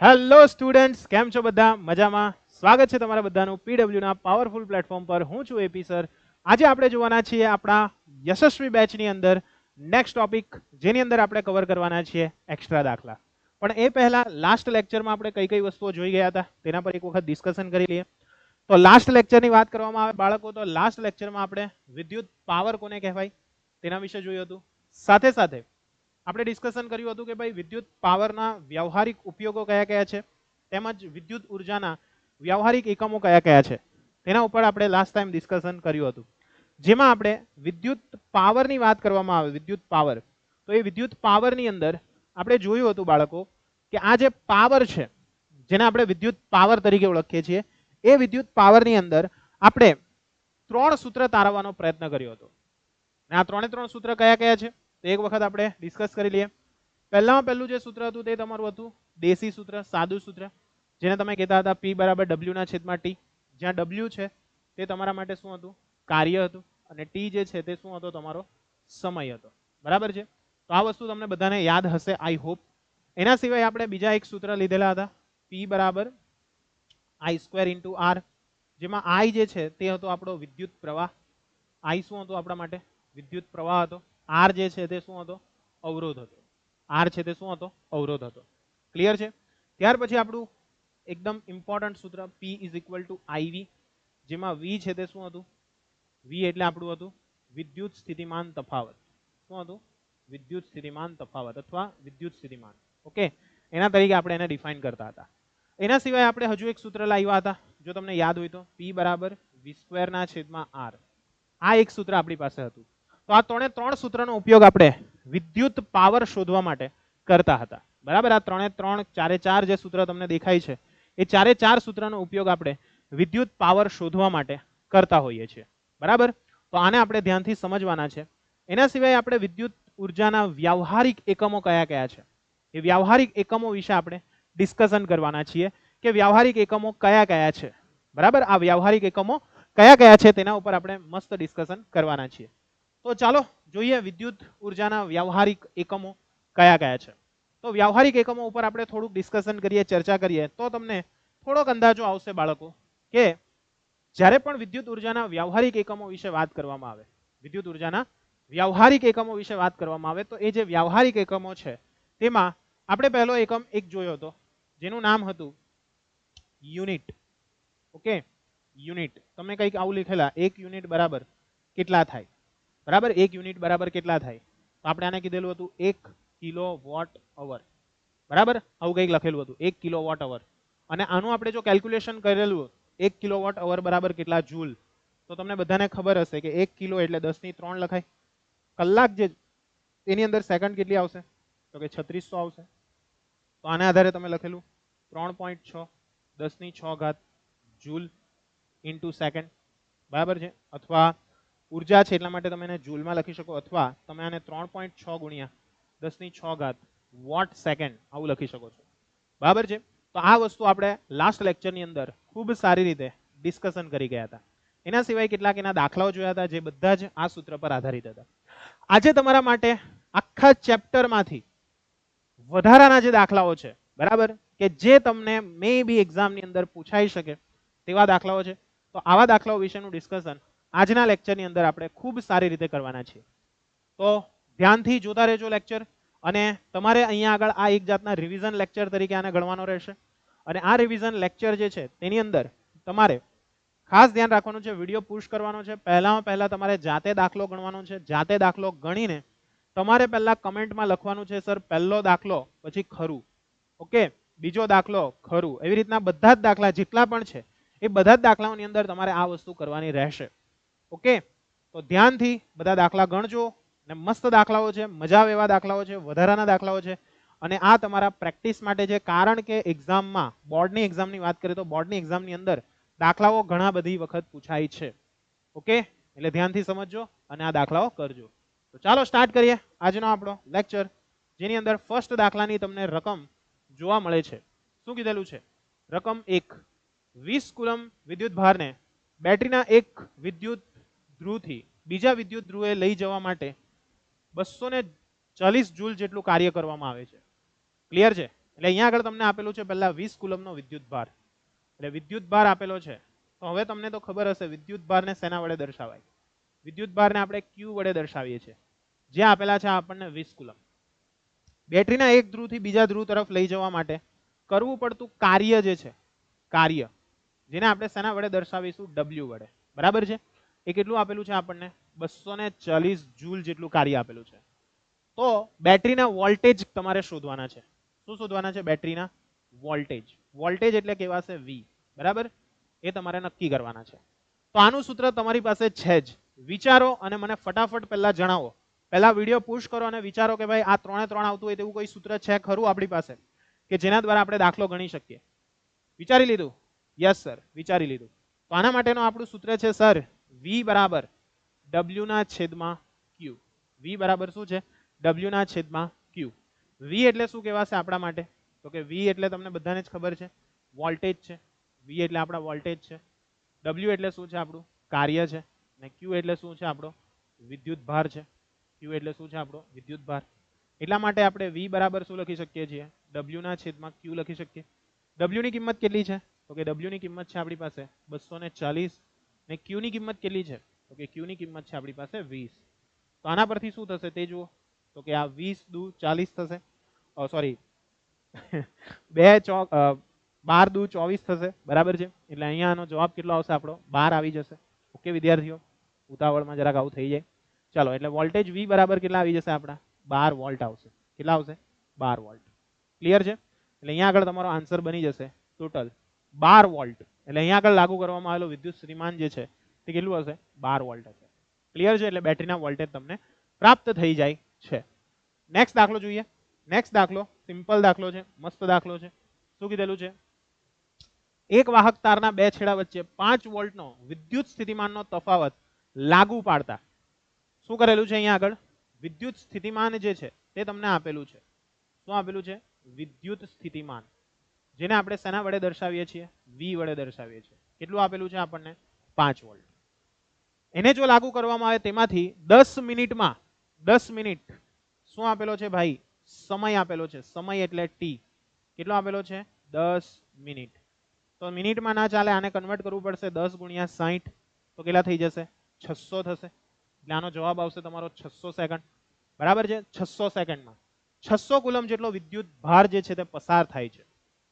Hello students, કેમ છો બધા? મજામાં? સ્વાગત છે તમારા બધાનું પીડબ્લ્યુ ના પાવરફુલ પ્લેટફોર્મ પર. હું છું એપી સર. આજે આપણે જોવાના છીએ આપણા યશસ્વી બેચની અંદર નેક્સ્ટ ટોપિક, જેની અંદર આપણે કવર કરવાના છીએ એક્સ્ટ્રા દાખલા. પણ એ પહેલા લાસ્ટ લેક્ચરમાં આપણે કઈ કઈ વસ્તુઓ જોઈ ગયા હતા તેના પર એક વખત ડિસ્કશન કરી લઈએ. તો લાસ્ટ લેક્ચરની વાત કરવામાં આવે બાળકો, તો લાસ્ટ લેક્ચરમાં આપણે વિદ્યુત પાવર કોને કહેવાય તેના વિશે જોયું હતું. સાથે સાથે આપણે ડિસ્કશન કર્યું હતું કે ભાઈ વિદ્યુત પાવરના વ્યવહારિક ઉપયોગો કયા કયા છે, તેમજ વિદ્યુત ઉર્જાના વ્યવહારિક એકમો કયા કયા છે, તેના ઉપર આપણે લાસ્ટ ટાઈમ ડિસ્કશન કર્યું હતું. જેમાં આપણે વિદ્યુત પાવરની વાત કરવામાં આવે, વિદ્યુત પાવર, તો એ વિદ્યુત પાવરની અંદર આપણે જોયું હતું બાળકો કે આ જે પાવર છે, જેને આપણે વિદ્યુત પાવર તરીકે ઓળખીએ છીએ, એ વિદ્યુત પાવરની અંદર આપણે 3 સૂત્ર તારવવાનો પ્રયત્ન કર્યો હતો. અને આ 3 સૂત્ર કયા કયા છે તો એક વખત આપણે ડિસ્કસ કરી લઈએ. પહેલામાં પહેલું જે સૂત્ર હતું તે તમારું હતું દેશી સૂત્ર, સાદું સૂત્ર, જેને તમે કહેતા હતા P બરાબર W ના છેદમાં T. જ્યાં W છે તે તમારા માટે શું હતું? કાર્ય હતું. અને T જે છે તે શું હતો? તમારો સમય હતો. બરાબર છે? તો આ વસ્તુ તમને બધાને યાદ હશે, આઈ હોપ. એના સિવાય આપણે બીજા એક સૂત્ર લીધેલા હતા P બરાબર I² ઇન્ટુ R, જેમાં I જે છે તે હતો આપણો વિદ્યુત પ્રવાહ. I શું હતો આપણા માટે? વિદ્યુત પ્રવાહ હતો. R જે છે તે શું હતો? અવરોધ હતો. R છે તે શું હતો? અવરોધ હતો. ક્લિયર છે? ત્યાર પછી આપણું એકદમ ઇમ્પોર્ટન્ટ સૂત્ર P is equal to IV, જેમાં V છે તે શું હતું? V એટલે આપણું હતું વિદ્યુત સ્થિતિમાન તફાવત. શું હતું? વિદ્યુત સ્થિતિમાન તફાવત અથવા વિદ્યુત સ્થિતિમાન. ઓકે, એના તરીકે આપણે એને ડિફાઇન કરતા હતા. એના સિવાય આપણે હજુ એક સૂત્ર લાવ્યા હતા, જો તમને યાદ હોય તો P બરાબર V² ના છેદમાં R. આ એક સૂત્ર આપણી પાસે હતું. તો આ 3 સૂત્રનો ઉપયોગ આપણે વિદ્યુત પાવર શોધવા માટે કરતા હતા. બરાબર? આ 3 ચારે ચાર જે સૂત્ર તમને દેખાય છે, એ ચારે ચાર સૂત્રનો ઉપયોગ આપણે વિદ્યુત પાવર શોધવા માટે કરતા હોઈએ છીએ. બરાબર? તો આને આપણે ધ્યાનથી સમજવાના છે. એના સિવાય આપણે વિદ્યુત ઉર્જાના વ્યવહારિક એકમો કયા કયા છે, એ વ્યવહારિક એકમો વિશે આપણે ડિસ્કશન કરવાના છીએ કે વ્યવહારિક એકમો કયા કયા છે. બરાબર? આ વ્યવહારિક એકમો કયા કયા છે તેના ઉપર આપણે મસ્ત ડિસ્કશન કરવાના છીએ. તો ચાલો જોઈએ વિદ્યુત ઉર્જાના વ્યવહારિક એકમો કયા કયા છે. તો વ્યવહારિક એકમો ઉપર આપણે થોડુંક ડિસ્કશન કરીએ, ચર્ચા કરીએ, તો તમને થોડોક અંદાજો આવશે બાળકો કે જ્યારે પણ વિદ્યુત ઉર્જાના વ્યવહારિક એકમો વિશે વાત કરવામાં આવે, વિદ્યુત ઉર્જાના વ્યવહારિક એકમો વિશે વાત કરવામાં આવે, તો એ જે વ્યવહારિક એકમો છે તેમાં આપણે પહેલો એકમ એક જોયો હતો, જેનું નામ હતું યુનિટ. Okay, unit. તમે કંઈક આવું લખેલા, 1 યુનિટ બરાબર કેટલા થાય? બરાબર, 1 યુનિટ બરાબર કેટલા થાય? તો આપણે આને કીધેલું હતું 1 કિલોવોટ અવર. બરાબર? આવું કંઈક લખેલું હતું, 1 કિલોવોટ અવર. અને આનું આપણે જો કેલ્ક્યુલેશન કરેલું, 1 કિલોવોટ અવર બરાબર કેટલા જૂલ, તો તમને બધાને ખબર હશે કે 1 કિલો એટલે 10⁻³ લખાય. કલાક જે તેની અંદર સેકન્ડ કેટલી આવશે? તો કે 3600 આવશે. તો આના આધારે તમે લખેલું 3.6 10⁻⁶ જૂલ ઇન્ટુ સેકન્ડ. બરાબર છે? અથવા ઉર્જા છે એટલા માટે તમે એને જૂલમાં લખી શકો, અથવા તમે આને 3.6 ગુણ્યા 10⁻⁶ વોટ સેકન્ડ આવું લખી શકો છો. બરાબર છે? તો આ વસ્તુ આપણે લાસ્ટ લેક્ચરની અંદર ખૂબ સારી રીતે ડિસ્કશન કરી ગયા હતા. એના સિવાય કેટલાક એના દાખલાઓ જોયા હતા, જે બધા જ આ સૂત્ર પર આધારિત હતા. આજે તમારા માટે આખા ચેપ્ટરમાંથી વધારાના જે દાખલાઓ છે, બરાબર, કે જે તમને મે બી એક્ઝામની અંદર પૂછાઈ શકે તેવા દાખલાઓ છે. તો આવા દાખલાઓ વિશેનું ડિસ્કશન આજના લેક્ચરની અંદર આપણે ખૂબ સારી રીતે કરવાના છીએ. તો ધ્યાનથી જોતા રહેજો લેક્ચર. અને તમારે અહીંયા આગળ આ એક જાતના રિવિઝન લેક્ચર તરીકે આને ગણવાનો રહેશે. અને આ રિવિઝન લેક્ચર જે છે તેની અંદર તમારે ખાસ ધ્યાન રાખવાનું છે, વિડીયો પુશ કરવાનો છે. પહેલા તમારે જાતે દાખલો ગણવાનો છે. જાતે દાખલો ગણીને તમારે પહેલા કમેન્ટમાં લખવાનું છે, સર પહેલો દાખલો પછી ખરું, ઓકે, બીજો દાખલો ખરું. એવી રીતના બધા જ દાખલા જેટલા પણ છે એ બધા જ દાખલાઓની અંદર તમારે આ વસ્તુ કરવાની રહેશે. ઓકે, તો ધ્યાનથી બધા દાખલા ગણજો. ને મસ્ત દાખલાઓ છે, મજા આવે એવા દાખલાઓ છે, વધારાના દાખલાઓ છે. અને આ તમારા પ્રેક્ટિસ માટે છે, કારણ કે એક્ઝામમાં, બોર્ડની એક્ઝામની વાત કરીએ તો બોર્ડની એક્ઝામની અંદર દાખલાઓ ઘણા બધી વખત પૂછાય છે. ઓકે, એટલે ધ્યાનથી સમજજો અને આ દાખલાઓ કરજો. તો ચાલો સ્ટાર્ટ કરીએ આજનો આપણો લેક્ચર, જેની અંદર ફર્સ્ટ દાખલાની તમને રકમ જોવા મળે છે. શું કીધેલું છે? રકમ 1, 20 કુલમ વિદ્યુત ભારને બેટરીના એક વિદ્યુત ધ્રુવથી બીજા વિદ્યુત ધ્રુવે લઈ જવા માટે 240 જૂલ જેટલું કાર્ય કરવામાં આવે છે. ક્લિયર છે? એટલે અહીંયા આગળ તમને આપેલું છે પહેલા 20 કુલમનો વિદ્યુત ભાર, એટલે વિદ્યુત ભાર આપેલો છે. તો હવે તમને તો ખબર હશે વિદ્યુત ભારને શેના વડે દર્શાવાય? વિદ્યુત ભારને આપણે Q વડે દર્શાવીએ છીએ, જે આપેલા છે આપણને 20 કુલમ. બેટરીના એક ધ્રુવથી બીજા ધ્રુવ તરફ લઈ જવા માટે કરવું પડતું કાર્ય જે છે, કાર્ય જેને આપણે શેના વડે દર્શાવીશું? W વડે. બરાબર છે. એ કેટલું આપેલું છે આપણને? 240 જૂલ જેટલું કાર્ય આપેલું છે. તો બેટરીના વોલ્ટેજ તમારે શોધવાના છે. શું શોધવાના છે? બેટરીના વોલ્ટેજ. વોલ્ટેજ એટલે કેવા છે? V. બરાબર, એ તમારે નક્કી કરવાના છે. તો આનું સૂત્ર તમારી પાસે છે જ. વિચારો અને મને ફટાફટ પહેલા જણાવો. પહેલા વિડીયો પુશ કરો અને વિચારો કે ભાઈ આ 3 3 આવતું હોય તેવું કોઈ સૂત્ર છે ખરું આપણી પાસે કે જેના દ્વારા આપણે દાખલો ગણી શકીએ? વિચારી લીધું? યસ સર, વિચારી લીધું. તો આના માટેનું આપણું સૂત્ર છે સર V બરાબર W ના છેદમાં Q. V બરાબર શું છે? W ના છેદમાં Q. V એટલે શું કહેવાશે આપણા માટે? તો કે V એટલે તમને બધાને જ ખબર છે, વોલ્ટેજ છે. V એટલે આપણા વોલ્ટેજ છે. W એટલે શું છે? આપણું કાર્ય છે. અને Q એટલે શું છે? આપણો વિદ્યુત ભાર છે. Q એટલે શું છે? આપણો વિદ્યુત ભાર. એટલા માટે આપણે V બરાબર શું લખી શકીએ છીએ? W ના છેદમાં Q લખી શકીએ. W ની કિંમત કેટલી છે? તો કે W ની કિંમત છે આપણી પાસે 240 અને Q ની કિંમત કેટલી છે? તો કે Q ની કિંમત છે આપણી પાસે 20. તો આના પરથી શું થશે તે જુઓ. તો કે આ 20 દુ 40 થશે, સોરી 12 દુ 24 થશે. બરાબર છે. એટલે અહીંયા આનો જવાબ કેટલો આવશે? આપણો 12 આવી જશે. ઓકે વિદ્યાર્થીઓ, ઉતાવળમાં જરાક આવું થઈ જાય. ચાલો, એટલે વોલ્ટેજ V બરાબર કેટલા આવી જશે? આપણા 12 વોલ્ટ આવશે. કેટલા આવશે? 12 વોલ્ટ. ક્લિયર છે? એટલે અહીંયા આગળ તમારો આન્સર બની જશે ટોટલ 12 વોલ્ટ. એટલે અહીંયા આગળ લાગુ કરવામાં આવેલો વિદ્યુત સ્થિતિમાન જે છે તે કેટલું હશે? 12 વોલ્ટ હશે. ક્લિયર છે? એટલે બેટરીના વોલ્ટેજ તમને પ્રાપ્ત થઈ જાય છે. નેક્સ્ટ દાખલો જોઈએ. નેક્સ્ટ દાખલો સિમ્પલ દાખલો છે, મસ્ત દાખલો છે. શું કીધેલું છે? એક વાહક તારના બે છેડા વચ્ચે 5 વોલ્ટનો વિદ્યુત સ્થિતિમાનનો તફાવત લાગુ પાડતા શું કરેલું છે? અહીંયા આગળ વિદ્યુત સ્થિતિમાન જે છે તે તમને આપેલું છે. શું આપેલું છે? વિદ્યુત સ્થિતિમાન, જેને આપણે શેના વડે દર્શાવીએ છીએ? V વડે દર્શાવીએ છીએ. કેટલું આપેલું છે આપણને? 5 વોલ્ટ. એને જો લાગુ કરવામાં આવે તેમાંથી 10 મિનિટમાં 10 મિનિટ શું આપેલો છે ભાઈ? સમય આપેલો છે. સમય એટલે T. કેટલો આપેલો છે? 10 મિનિટ. તો મિનિટમાં ના ચાલે, આને કન્વર્ટ કરવું પડશે 10 ગુણ્યા 60. તો કેટલા થઈ જશે? 600 થશે. એટલે આનો જવાબ આવશે તમારો 600 સેકન્ડ. બરાબર છે? 600 સેકન્ડમાં 600 કુલમ જેટલો વિદ્યુત ભાર જે છે તે પસાર થાય છે.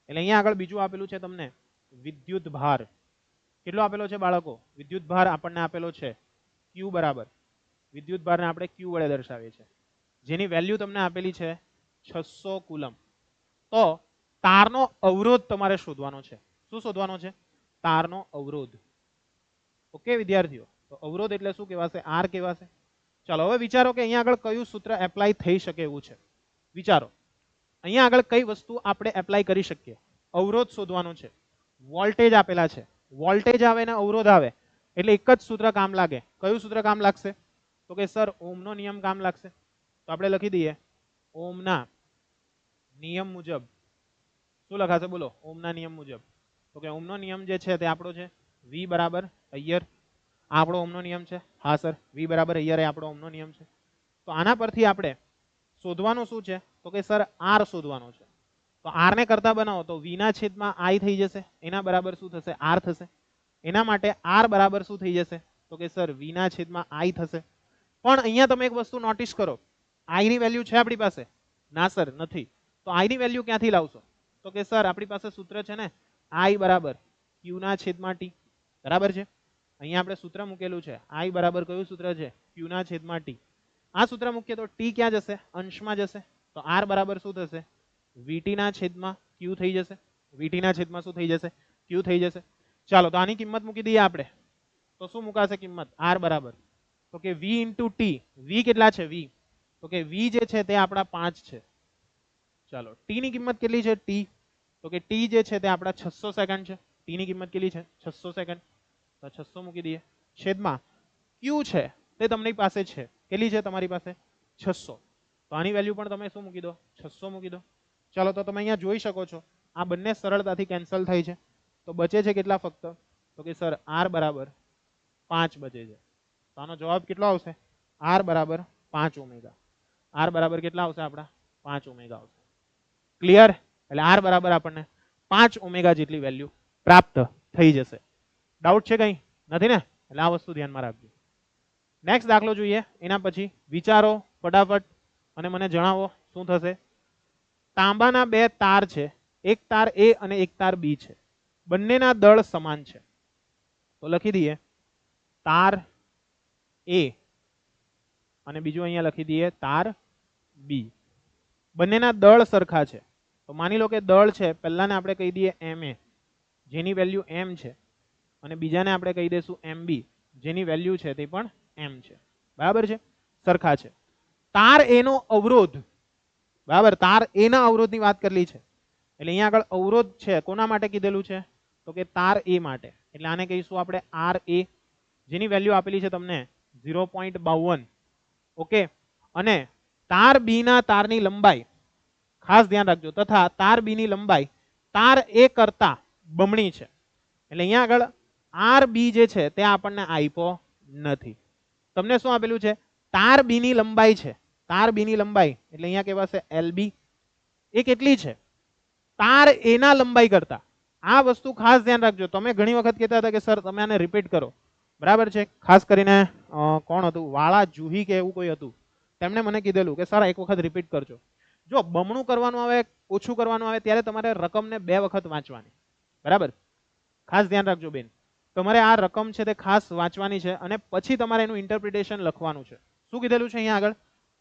એટલે અહીંયા આગળ બીજું આપેલું છે તમને વિદ્યુત ભાર. કેટલો આપેલો છે બાળકો? વિદ્યુત ભાર આપણને આપેલો છે Q બરાબર. વિદ્યુત ભારને આપણે Q વડે દર્શાવીએ છીએ, જેની વેલ્યુ તમને આપેલી છે 600 કુલમ. તો તારનો અવરોધ તમારે શોધવાનો છે. શું શોધવાનો છે? તારનો અવરોધ. ઓકે વિદ્યાર્થીઓ, તો અવરોધ એટલે શું કહેવાશે? R કહેવાશે. ચાલો હવે વિચારો કે અહીંયા આગળ કયું સૂત્ર એપ્લાય થઈ શકે એવું છે. વિચારો અહીંયા આગળ કઈ વસ્તુ આપણે એપ્લાય કરી શકીએ? અવરોધ શોધવાનો છે. વોલ્ટેજ આપેલા છે. વોલ્ટેજ આવે ને અવરોધ આવે એટલે એક જ સૂત્ર કામ લાગે. કયું સૂત્ર કામ લાગશે? તો કે સર ઓમનો નિયમ કામ લાગશે. તો આપણે લખી દઈએ ઓમના નિયમ મુજબ. શું લખાશે? બોલો ઓમના નિયમ મુજબ. તો કે ઓમનો નિયમ જે છે તે આપણો છે V બરાબર અયર. આપણો ઓમનો નિયમ છે. હા સર, V બરાબર અયર એ આપણો ઓમનો નિયમ છે. તો આના પરથી આપણે શોધવાનું શું છે? તો કે સર R શોધવાનો છે. તો R ને કરતા બનાવો તો V ના છેદમાં I થઈ જશે. એના બરાબર શું થશે? R થશે. એના માટે R બરાબર શું થઈ જશે? તો કે સર V ના છેદમાં I થશે. પણ અહીંયા તમે એક વસ્તુ નોટિસ કરો, I ની વેલ્યુ છે આપણી પાસે? ના સર, નથી. તો I ની વેલ્યુ ક્યાંથી લાવશો? તો કે સર આપણી પાસે સૂત્ર છે ને I બરાબર Q ના છેદમાં T. બરાબર છે? અહીંયા આપણે સૂત્ર મૂકેલું છે I બરાબર કયું સૂત્ર છે? Q ના છેદમાં T. આ સૂત્ર મૂકીએ તો T ક્યાં જશે? અંશમાં જશે. તો R બરાબર શું થશે? VT ના છેદમાં Q થઈ જશે. VT ના છેદમાં શું થઈ જશે? Q થઈ જશે. ચાલો તો આની કિંમત મૂકી દઈએ આપણે. તો શું મુકાશે કિંમત? R બરાબર તો કે V ઇન્ટુ T. V કેટલા છે? V તો કે V જે છે તે આપણા 5 છે. ચાલો T ની કિંમત કેટલી છે? T તો કે T જે છે તે આપણા 600 સેકન્ડ છે. T ની કિંમત કેટલી છે? 600 સેકન્ડ. તો 600 મૂકી દઈએ. છેદમાં Q છે તે તમારી પાસે છે. કેટલી છે તમારી પાસે? 600. તો આની વેલ્યુ પણ તમે શું મૂકી દો? 600 મૂકી દો. ચાલો તો તમે અહીંયા જોઈ શકો છો આ બંને સરળતાથી કેન્સલ થાય છે. તો બચે છે કેટલા ફક્ત? તો કે સર R બરાબર 5 બચે છે. તો આનો જવાબ કેટલો આવશે? R બરાબર 5 ઓમેગા. R બરાબર કેટલા આવશે આપણા? 5 ઓમેગા આવશે. ક્લિયર? એટલે આર બરાબર આપણને 5 ઓમેગા જેટલી વેલ્યુ પ્રાપ્ત થઈ જશે. ડાઉટ છે કંઈ? નથી ને? એટલે આ વસ્તુ ધ્યાનમાં રાખજો. નેક્સ્ટ દાખલો જોઈએ. એના પછી વિચારો ફટાફટ અને મને જણાવો શું થશે. તાંબાના બે તાર છે, એક તાર એ અને એક તાર બી છે. બંનેના દળ સમાન છે. તો લખી દઈએ તાર એ અને બીજું અહીંયા લખી દઈએ તાર બી. બંનેના દળ સરખા છે. તો માની લો કે દળ છે, પહેલાને આપણે કહી દઈએ એમ એ, જેની વેલ્યુ એમ છે, અને બીજાને આપણે કહી દઈશું એમ બી, જેની વેલ્યુ છે તે પણ એમ છે. બરાબર છે, સરખા છે. તાર એ નો અવરોધ, બરાબર, તાર એ ના અવરોધની વાત કરેલી છે. એટલે અહીંયા આગળ અવરોધ છે કોના માટે કીધેલું છે? તો કે તાર એ માટે. એટલે આને કહીશું આપણે આર એ, જેની વેલ્યુ આપેલી છે તમને 0.52. ઓકે. અને તાર બી ના તારની લંબાઈ, ખાસ ધ્યાન રાખજો, તથા તાર બી ની લંબાઈ તાર એ કરતા બમણી છે. એટલે અહીંયા આગળ આર બી જે છે તે આપણને આપ્યો નથી. તમને શું આપેલું છે? તાર બી ની લંબાઈ છે. તાર બી ની લંબાઈ એટલે અહીંયા કહેવાશે એલબી. એ કેટલી છે? તાર એ ના લંબાઈ કરતા. આ વસ્તુ ખાસ ધ્યાન રાખજો. તમે ઘણી વખત કહેતા હતા કે સર તમે આને રિપીટ કરો, બરાબર છે. ખાસ કરીને કોણ હતું, વાળા જુહી કે એવું કોઈ હતું, તેમણે મને કીધેલું કે સર એક વખત રિપીટ કરજો. જો બમણું કરવાનું આવે, ઓછું કરવાનું આવે ત્યારે તમારે રકમને 2 વખત વાંચવાની, બરાબર. ખાસ ધ્યાન રાખજો બેન, તમારે આ રકમ છે તે ખાસ વાંચવાની છે અને પછી તમારે એનું ઇન્ટરપ્રિટેશન લખવાનું છે. શું કીધેલું છે અહીંયા આગળ?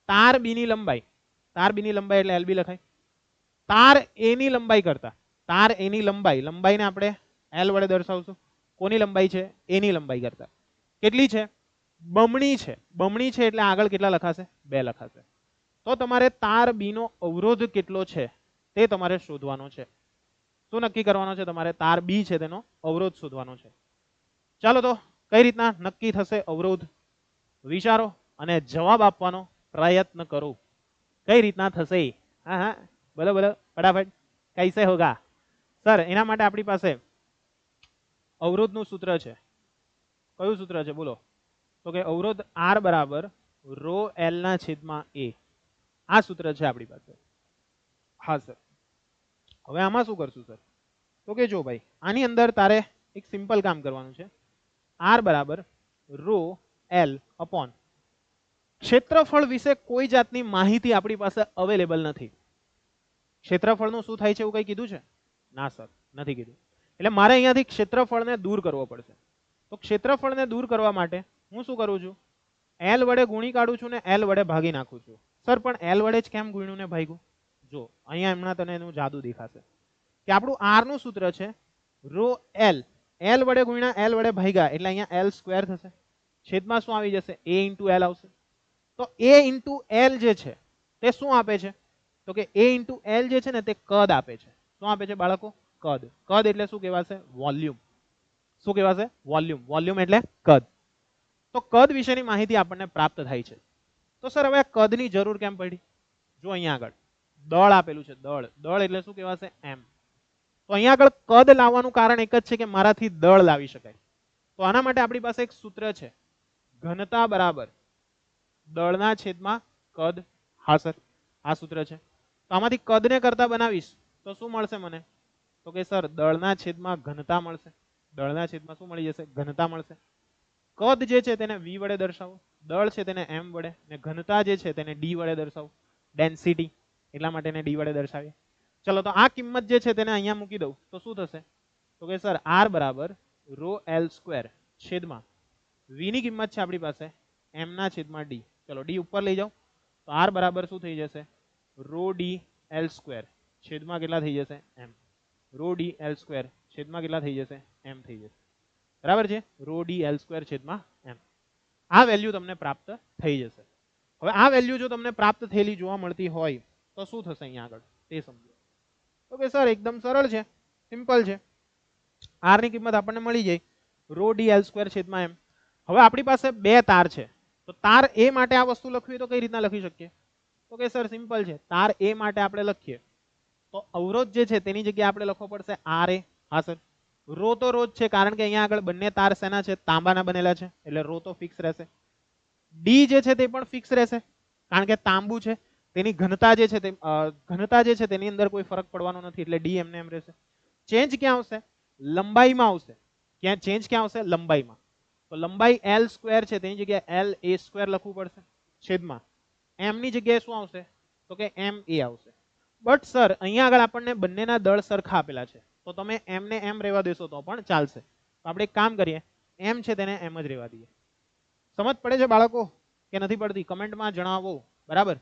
તાર બી ની લંબાઈ, તાર બી ની લંબાઈ એટલે એલબી લખાય. તાર એ ની લંબાઈ કરતા, તાર એ ની લંબાઈ, લંબાઈને આપણે એલ વડે દર્શાવશું. કોની લંબાઈ છે? એ ની લંબાઈ કરતા કેટલી છે? બમણી છે. બમણી છે એટલે આગળ કેટલા લખાશે? 2 લખાશે. તો તમારે તાર બી નો અવરોધ કેટલો છે તે તમારે શોધવાનો છે. શું નક્કી કરવાનો છે તમારે? તાર બી છે તેનો અવરોધ શોધવાનો છે. ચાલો તો કઈ રીતના નક્કી થશે અવરોધ? વિચારો અને જવાબ આપવાનો પ્રયત્ન કરો. કઈ રીતના થશે? હા હા, બોલો બોલો ફટાફટ. કૈસે હોગા સર? એના માટે આપણી પાસે અવરોધનું સૂત્ર છે. કયું સૂત્ર છે બોલો? તો કે અવરોધ આર બરાબર રો એલ ના છેદમાં એ. આ સૂત્ર છે આપણી પાસે. હા સર. હવે આમાં શું કરશું સર? તો કે જો ભાઈ, આની અંદર તારે એક સિમ્પલ કામ કરવાનું છે. આર બરાબર રો એલ અપોન ક્ષેત્રફળ વિશે કોઈ જાતની માહિતી આપણી પાસે અવેલેબલ નથી. ક્ષેત્રફળનું શું થાય છે એવું કઈ કીધું છે? ના સર, નથી કીધું. એટલે મારે અહીંયાથી ક્ષેત્રફળને દૂર કરવો પડશે. તો ક્ષેત્રફળને દૂર કરવા માટે હું શું કરું છું? એલ વડે ગુણી કાઢું છું ને એલ વડે ભાગી નાખું છું. સર પણ એલ વડે જ કેમ ગુણ્યું ને ભાગ્યું? જો અહીંયા હમણાં તને એનું જાદુ દેખાશે કે આપણું આર નું સૂત્ર છે રો એલ, એલ વડે ગુણ્યા એલ વડે ભાગ્યા એટલે અહીંયા એલ સ્ક્વેર થશે. છેદમાં શું આવી જશે? એ ઇન્ટુ એલ આવશે. તો એ ઇન્ટુ એલ જે છે તે શું આપે છે? તો કે એ ઇન્ટુ એલ જે છે ને તે કદ આપે છે. શું આપે છે બાળકો? કદ. કદ એટલે શું કહેવાશે? વોલ્યુમ. શું કહેવાશે? વોલ્યુમ. વોલ્યુમ એટલે કદ. તો કદ વિશેની માહિતી આપણને પ્રાપ્ત થાય છે. તો સર હવે કદની જરૂર કેમ પડી? જો અહીંયા આગળ દળ આપેલું છે. દળ, દળ એટલે શું કહેવાશે? એમ. તો અહીંયા આગળ કદ લાવવાનું કારણ એક જ છે કે મારાથી દળ લાવી શકાય. તો આના માટે આપણી પાસે એક સૂત્ર છે, ઘનતા બરાબર દળના છેદમાં કદ. હા સર, આ સૂત્ર છે. તો આમાંથી કદને કરતા બનાવીશ તો શું મળશે મને? તો કે સર દળના છેદમાં ઘનતા મળશે. દળના છેદમાં શું મળી જશે? ઘનતા મળશે. કદ જે છે તેને v વડે દર્શાવો, દળ છે તેને m વડે, ને ઘનતા જે છે તેને d વડે દર્શાવો, ડેન્સિટી. એટલા માટે એને d વડે દર્શાવીએ. ચલો તો આ કિંમત જે છે તેને અહીંયા મૂકી દઉં તો શું થશે? તો કે સર r બરાબર રો એલ સ્ક્વેર છેદમાં v ની કિંમત છે આપણી પાસે m ના છેદમાં d. ચલો d ઉપર લઈ જાઓ તો r બરાબર શું થઈ જશે? રો ડી એલ સ્ક્વેર છેદમાં કેટલા થઈ જશે? m. Rho D L square છેદમાં કેટલા થઈ જશે? m થઈ જશે. બરાબર છે? રો ડી એલ સ્ક્વેર છેદમાં m. આ વેલ્યુ તમને પ્રાપ્ત થઈ જશે. હવે આ વેલ્યુ જો તમને પ્રાપ્ત થયેલી જોવા મળતી હોય તો શું થશે અહીંયા આગળ તે સમજો. તો કે સર એકદમ સરળ છે, સિમ્પલ છે. r ની કિંમત આપણને મળી જાય રો ડી એલ સ્ક્વેર છેદમાં m. હવે આપણી પાસે 2 તાર છે. તો તાર એ માટે આ વસ્તુ લખવી તો કઈ રીતના લખી શકીએ? તો કે સર સિમ્પલ છે. તાર એ માટે આપણે લખીએ તો અવરોધ જે છે તેની જગ્યાએ આપણે લખવો પડશે આર એ. હા સર. રો તો રો જ છે કારણ કે અહીંયા આગળ બંને તાર શેના છે? તાંબાના બનેલા છે એટલે રો તો ફિક્સ રહેશે. ડી જે છે તે પણ ફિક્સ રહેશે કારણ કે તાંબુ છે. તેની ઘનતા જે છે તે ઘનતા જે છે તેની અંદર કોઈ ફરક પડવાનો નથી, એટલે ડી એમને એમ રહેશે. ચેન્જ ક્યાં આવશે? લંબાઈમાં આવશે. ક્યાં ચેન્જ ક્યાં આવશે? લંબાઈમાં. તો લંબાઈ એલ સ્ક્વેર છે તેની જગ્યાએ એલ એ સ્ક્વેર લખવું પડશે છેદમાં એમ ની જગ્યાએ શું આવશે? તો કે એમ એ આવશે. બટ સર અહીંયા આગળ આપણને બંનેના દળ સરખા આપેલા છે, તો તમે એમ ને એમ રહેવા દેશો તો પણ ચાલશે. તો આપણે એક કામ કરીએ, એમ છે તેને એમ જ રહેવા દઈએ. સમજ પડે છે બાળકો કે નથી પડતી? કમેન્ટમાં જણાવો. બરાબર?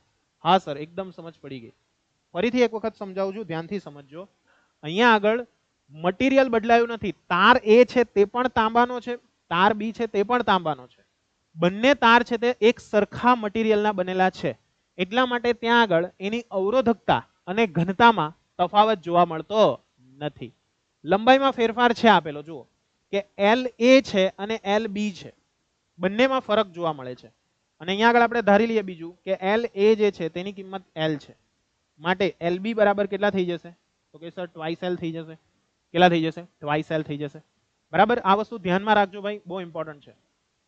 હા સર, એકદમ સમજ પડી ગઈ. ફરીથી એક વખત સમજાવું છું, ધ્યાનથી સમજજો. અહીંયા આગળ મટીરિયલ બદલાયું નથી. તાર એ છે તે પણ તાંબાનો છે, તાર બી છે તે પણ તાંબાનો છે. બંને તાર છે તે એક સરખા મટીરિયલના બનેલા છે, એટલા માટે ત્યાં આગળ એની અવરોધકતા અને ઘનતામાં તફાવત જોવા મળતો નથી. લંબાઈમાં ફેરફાર છે આપેલો, જુઓ કે એલ એ છે અને એલ બી છે, બંનેમાં ફરક જોવા મળે છે. અને અહીંયા આગળ આપણે ધારી લઈએ બીજું કે એલ એ જે છે તેની કિંમત એલ છે, માટે એલ બી બરાબર કેટલા થઈ જશે? તો કે સર ટ્વાઇસ એલ થઈ જશે. કેટલા થઈ જશે? ટ્વાઇસ એલ થઈ જશે. બરાબર? આ વસ્તુ ધ્યાનમાં રાખજો ભાઈ, બહુ ઇમ્પોર્ટન્ટ છે.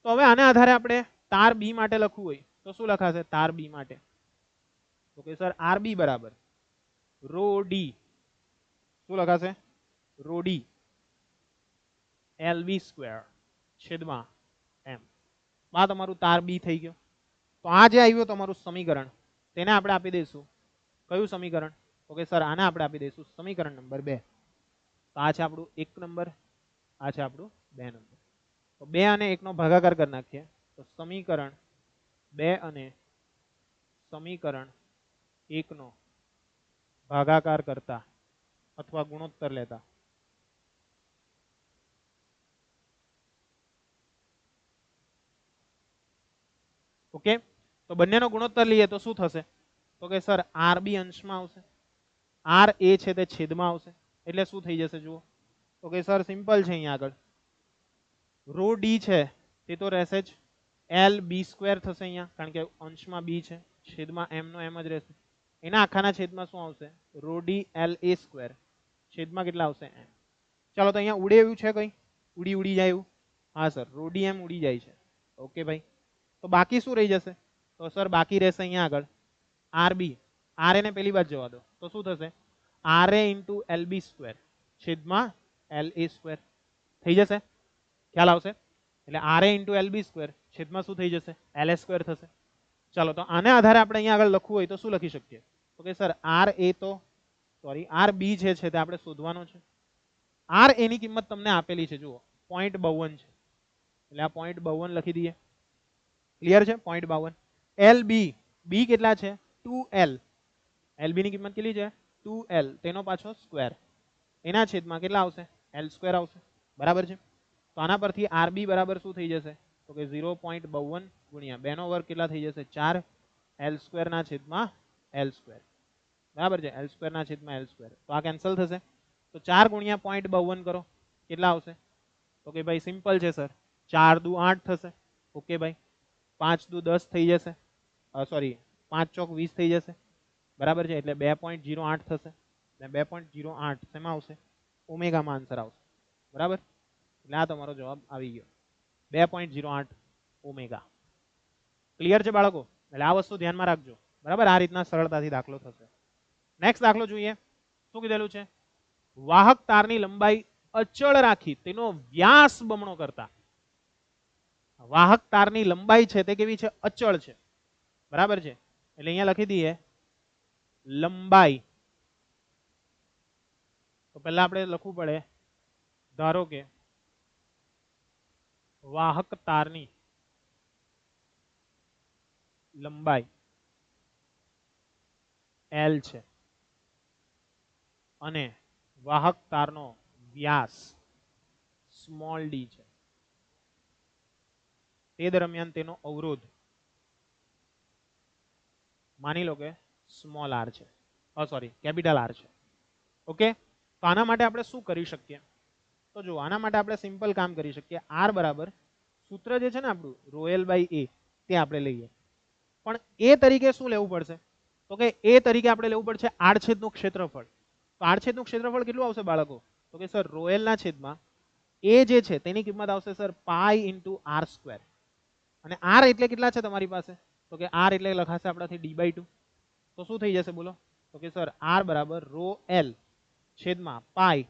તો હવે આના આધારે આપણે તાર બી માટે લખવું હોય તો શું લખાશે? તાર બી માટે તો કે સર આર બી બરાબર રો ડી. શું લખાશે? Rho D L B square છેદમાં એમ. આ તમારું તાર બી થઈ ગયો. તો આ જે આવ્યું તમારું સમીકરણ, તેને આપણે આપી દઈશું કયું સમીકરણ? તો કે સર આને આપણે આપી દઈશું સમીકરણ નંબર 2. તો આ છે આપણું 1 નંબર, આ છે આપણું 2 નંબર. તો 2 અને 1 નો ભાગાકાર કરી નાખીએ તો સમીકરણ 2 અને સમીકરણ 1 નો ભાગાકાર કરતા અથવા ગુણોત્તર લેતા ઓકે. તો બંનેનો ગુણોત્તર લઈએ તો શું થશે? તો કે સર આર બી અંશમાં આવશે, આર એ છે તે છેદમાં આવશે, એટલે શું થઈ જશે જુઓ? તો કે સર સિમ્પલ છે, અહીંયા આગળ રો ડી છે તે તો રહેશે જ, એલ બી સ્ક્વેર થશે અહીંયા, કારણ કે અંશમાં બી છે, છેદમાં એમ નો એમ જ રહેશે. એના આખાના છેદમાં શું આવશે? Rho D L A square છેદમાં કેટલા આવશે? એમ. ચાલો, તો અહીંયા ઉડે એવું છે કઈ? ઉડી જાય એવું? હા સર, રો ડી એમ ઉડી જાય છે. ઓકે ભાઈ. તો બાકી શું રહી જશે? તો સર બાકી રહેશે અહીંયા આગળ આર બી. આર એને પેલી બાજુ જવા દો તો શું થશે? આર એ ઇન્ટુ એલ બી સ્ક્વેર છેદમાં એલ એ સ્ક્વેર થઈ જશે. ખ્યાલ આવશે? એટલે આર એ ઇન્ટુ એલ બી સ્ક્વેર છેદમાં શું થઈ જશે? એલ એ સ્ક્વેર થશે. ચાલો, તો આને આધારે આપણે અહીંયા આગળ લખવું હોય તો શું લખી શકીએ? તો કે સર આર એ તો સોરી આર બી જે છે તે આપણે શોધવાનો છે. આર એની કિંમત તમને આપેલી છે, જુઓ 0.52 છે, એટલે આ 0.52 લખી દઈએ. ક્લિયર છે? 0.52. એલ બી, બી કેટલા છે? 2L. એલ બી ની કિંમત કેટલી છે? 2L, તેનો પાછો સ્ક્વેર, એના છેદમાં કેટલા આવશે? એલ સ્ક્વેર આવશે. બરાબર છે? તો આના પરથી આર બી બરાબર શું થઈ જશે? તો કે 0.52 ગુણ્યા 2 નો વર્ગ કેટલા થઈ જશે? 4 એલ સ્ક્વેર ના છેદમાં એલ સ્ક્વેર. બરાબર છે? એલ સ્ક્વેર ના છેદમાં એલ સ્ક્વેર. તો આ કેન્સલ થશે. તો 4 ગુણ્યા 0.52 કરો, કેટલા આવશે? તો કે ભાઈ સિમ્પલ છે સર, 4 દુ 8 થશે. ઓકે ભાઈ. 5 દુ 10 થઈ જશે, સોરી 5 ચોક 20 થઈ જશે. બરાબર છે? એટલે 2.08 થશે. એટલે 2.08 શેમાં આવશે? ઓમેગામાં આન્સર આવશે. બરાબર? એટલે આ તમારો જવાબ આવી ગયો 2.08 ઓમેગા. ક્લિયર છે બાળકો? એટલે આ વસ્તુ ધ્યાનમાં રાખજો. બરાબર? આ રીતના સરળતાથી દાખલો થશે. નેક્સ્ટ દાખલો જોઈએ. શું કીધેલું છે? વાહક તારની લંબાઈ અચળ રાખી તેનો વ્યાસ બમણો કરતા. વાહક તારની લંબાઈ છે તે કેવી છે? અચળ છે. બરાબર છે? એટલે અહીંયા લખી દઈએ લંબાઈ. તો પહેલા આપણે લખવું પડે, ધારો કે વાહક તારની લંબાઈ L છે અને વાહક તારનો વ્યાસ સ્મોલ d છે. તે દરમિયાન તેનો અવરોધ માની લો કે સ્મોલ r છે, સોરી કેપિટલ R છે. ઓકે. તો આના માટે આપણે શું કરી શકીએ? તો જો આના માટે આપણે સિમ્પલ કામ કરી શકીએ. R બરાબર સૂત્ર જે છે ને આપણું રોએલ બાય એ, તે આપણે લઈએ. પણ એ તરીકે શું લેવું પડશે? તો કે એ તરીકે આપણે લેવું પડશે આડછેદનું ક્ષેત્રફળ. તો આડછેદનું ક્ષેત્રફળ કેટલું આવશે બાળકો? તો કે સર રોએલના છેદમાં એ જે છે તેની કિંમત આવશે sir pi into R square. અને આર એટલે કેટલા છે તમારી પાસે? તો કે આર એટલે લખાશે આપણાથી d/2. તો શું થઈ જશે બોલો? તો કે સર આર બરાબર રો એલ છેદમાં પાઈ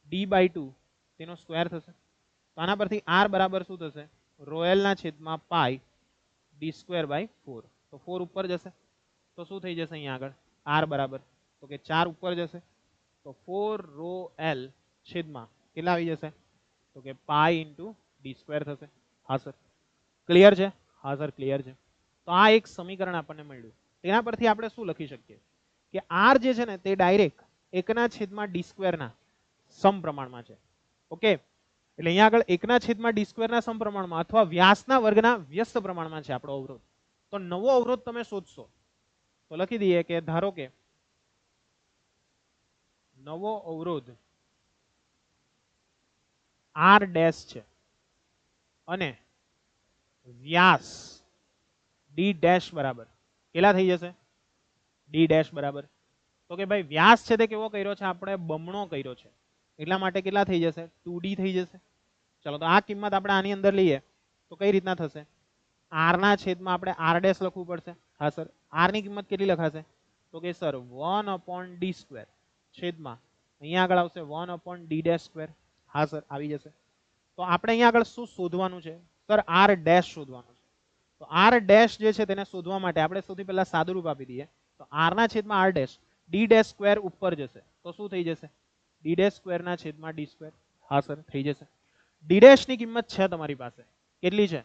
ડી બાય 2 તેનો સ્ક્વેર થશે. તો આના પરથી આર બરાબર શું થશે? રો એલ ના છેદમાં પાઈ ડી સ્ક્વેર બાય 4. તો 4 ઉપર જશે તો શું થઈ જશે અહીંયા આગળ? આર બરાબર તો કે 4 ઉપર જશે તો 4 રો એલ છેદમાં કેટલા આવી જશે? તો કે પાઈ ઇન્ટુ ડી સ્ક્વેર થશે. હા સર ક્લિયર છે? હા સર ક્લિયર છે. તો આ એક સમીકરણ આપણને મળ્યું. તેના પરથી આપણે શું લખી શકીએ કે આર જે છે ને તે ડાયરેક્ટ 1/d² ના સમપ્રમાણમાં છે. ઓકે, એટલે અહીંયા આગળ 1/d² ના સમપ્રમાણમાં અથવા વ્યાસના વર્ગના વ્યસ્ત પ્રમાણમાં છે આપણો અવરોધ. તો નવો અવરોધ તમે શોધશો તો લખી દઈએ કે ધારો કે નવો અવરોધ આર ડેશ છે અને વ્યાસ ડી ડેશ બરાબર કેટલા થઈ જશે? ડી ડેશ બરાબર તો કે ભાઈ વ્યાસ છે તે કેવો કર્યો છે? આપણે બમણો કર્યો છે, એટલા માટે કેટલા થઈ જશે? 2d થઈ જશે. ચલો તો આ કિંમત આપણે આની અંદર લઈએ તો કઈ રીતના થશે? આર ના છેદમાં આપણે આર ડેશ લખવું પડશે. હા સર આર ની કિંમત કેટલી લખાશે? તો કે સર 1/d² છેદમાં અહીંયા આગળ આવશે 1/d ડેશ સ્ક્વેર. હા સર આવી જશે. તો આપણે અહીંયા આગળ શું શોધવાનું છે? સર આર ડેશ શોધવાનું છે. તો આર ડેશ જે છે તેને શોધવા માટે આપણે સૌથી પહેલા સાદુરૂપ આપી દઈએ. તો આર ના છેદમાં R dash D dash square ઉપર જશે તો શું થઈ જશે? ડી ડેશ સ્ક્વેર ના છેદમાં ડી સ્ક્વેર. હા સર થઈ જશે. ડી ડેશ ની કિંમત છે તમારી પાસે, કેટલી છે?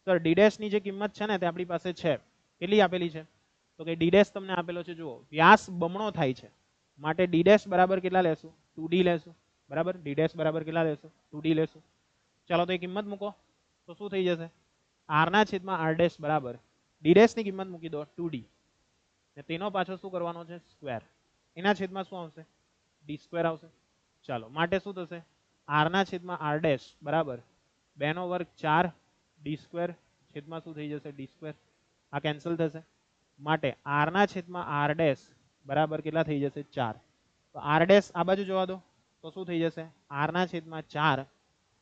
સર ડી ડેશ ની જે કિંમત છે ને તે આપણી પાસે છે. કેટલી આપેલી છે? તો કે ડી ડેશ તમને આપેલો છે, જુઓ વ્યાસ બમણો થાય છે માટે ડી ડેશ બરાબર કેટલા લેશું? 2d લેશું. બરાબર, ડી ડેશ બરાબર કેટલા લેશું? 2d લેશું. ચાલો તો એ કિંમત મૂકો તો શું થઈ જશે? આર ના છેદમાં આર ડેશ બરાબર ડી ડેશ ની કિંમત મૂકી દો 2d ને તેનો પાછો શું કરવાનો છે? સ્ક્વેર. એના છેદમાં શું આવશે? ડી સ્ક્વેર આવશે. ચાલો માટે શું થશે? આર ના છેદમાં આર ડેશ બરાબર 2 નો વર્ગ 4 ડી સ્ક્વેર છેદમાં શું થઈ જશે? D square. આ કેન્સલ થશે માટે આર ના છેદમાં આર ડેશ બરાબર કેટલા થઈ જશે? 4. તો આર ડેશ આ બાજુ જવા દો તો શું થઈ જશે? આર ના છેદમાં 4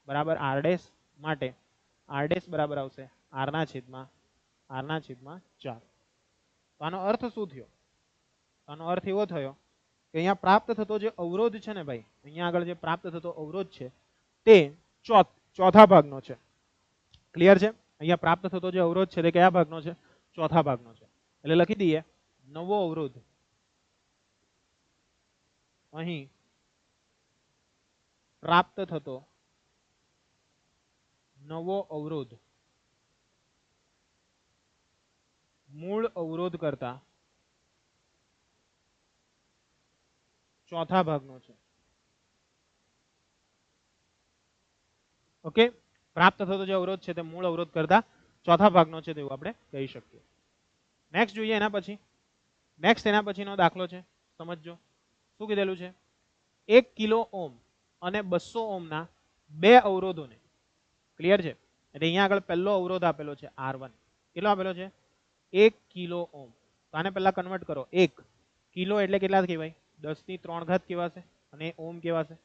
બરાબર આર ડેશ માટે આર ડેશ બરાબર આવશે આર ના છેદમાં 4. તો આનો અર્થ શું થયો? આનો અર્થ એવો થયો કે અહીંયા પ્રાપ્ત થતો જે અવરોધ છે ને ભાઈ, અહીંયા આગળ જે પ્રાપ્ત થતો અવરોધ છે તે ચોથા ભાગનો છે. ક્લિયર છે? અહીંયા પ્રાપ્ત થતો જે અવરોધ છે તે કયા ભાગનો છે? ચોથા ભાગનો છે. એટલે લખી દઈએ નવો અવરોધ અહીં પ્રાપ્ત થતો નવો અવરોધ મૂળ અવરોધ કરતા ચોથા ભાગનો છે. ઓકે, પ્રાપ્ત થતો જે અવરોધ છે તે મૂળ અવરોધ કરતા ચોથા ભાગનો છે તેવું આપણે કહી શકીએ. નેક્સ્ટ જોઈએ એના પછી. નેક્સ્ટ એના પછીનો દાખલો છે, સમજજો. શું કીધેલું છે? 1 કિલો ઓમ અને 200 ઓમના બે અવરોધોને, ક્લિયર છે? એટલે અહીંયા આગળ પહેલો અવરોધ આપેલો છે R1. કેટલો આપેલો છે? 1 કિલો ઓમ. તો આને પહેલા કન્વર્ટ કરો. 1 કિલો એટલે કેટલા કહેવાય? 10⁻³ કહેવાશે અને ઓમ કહેવાશે.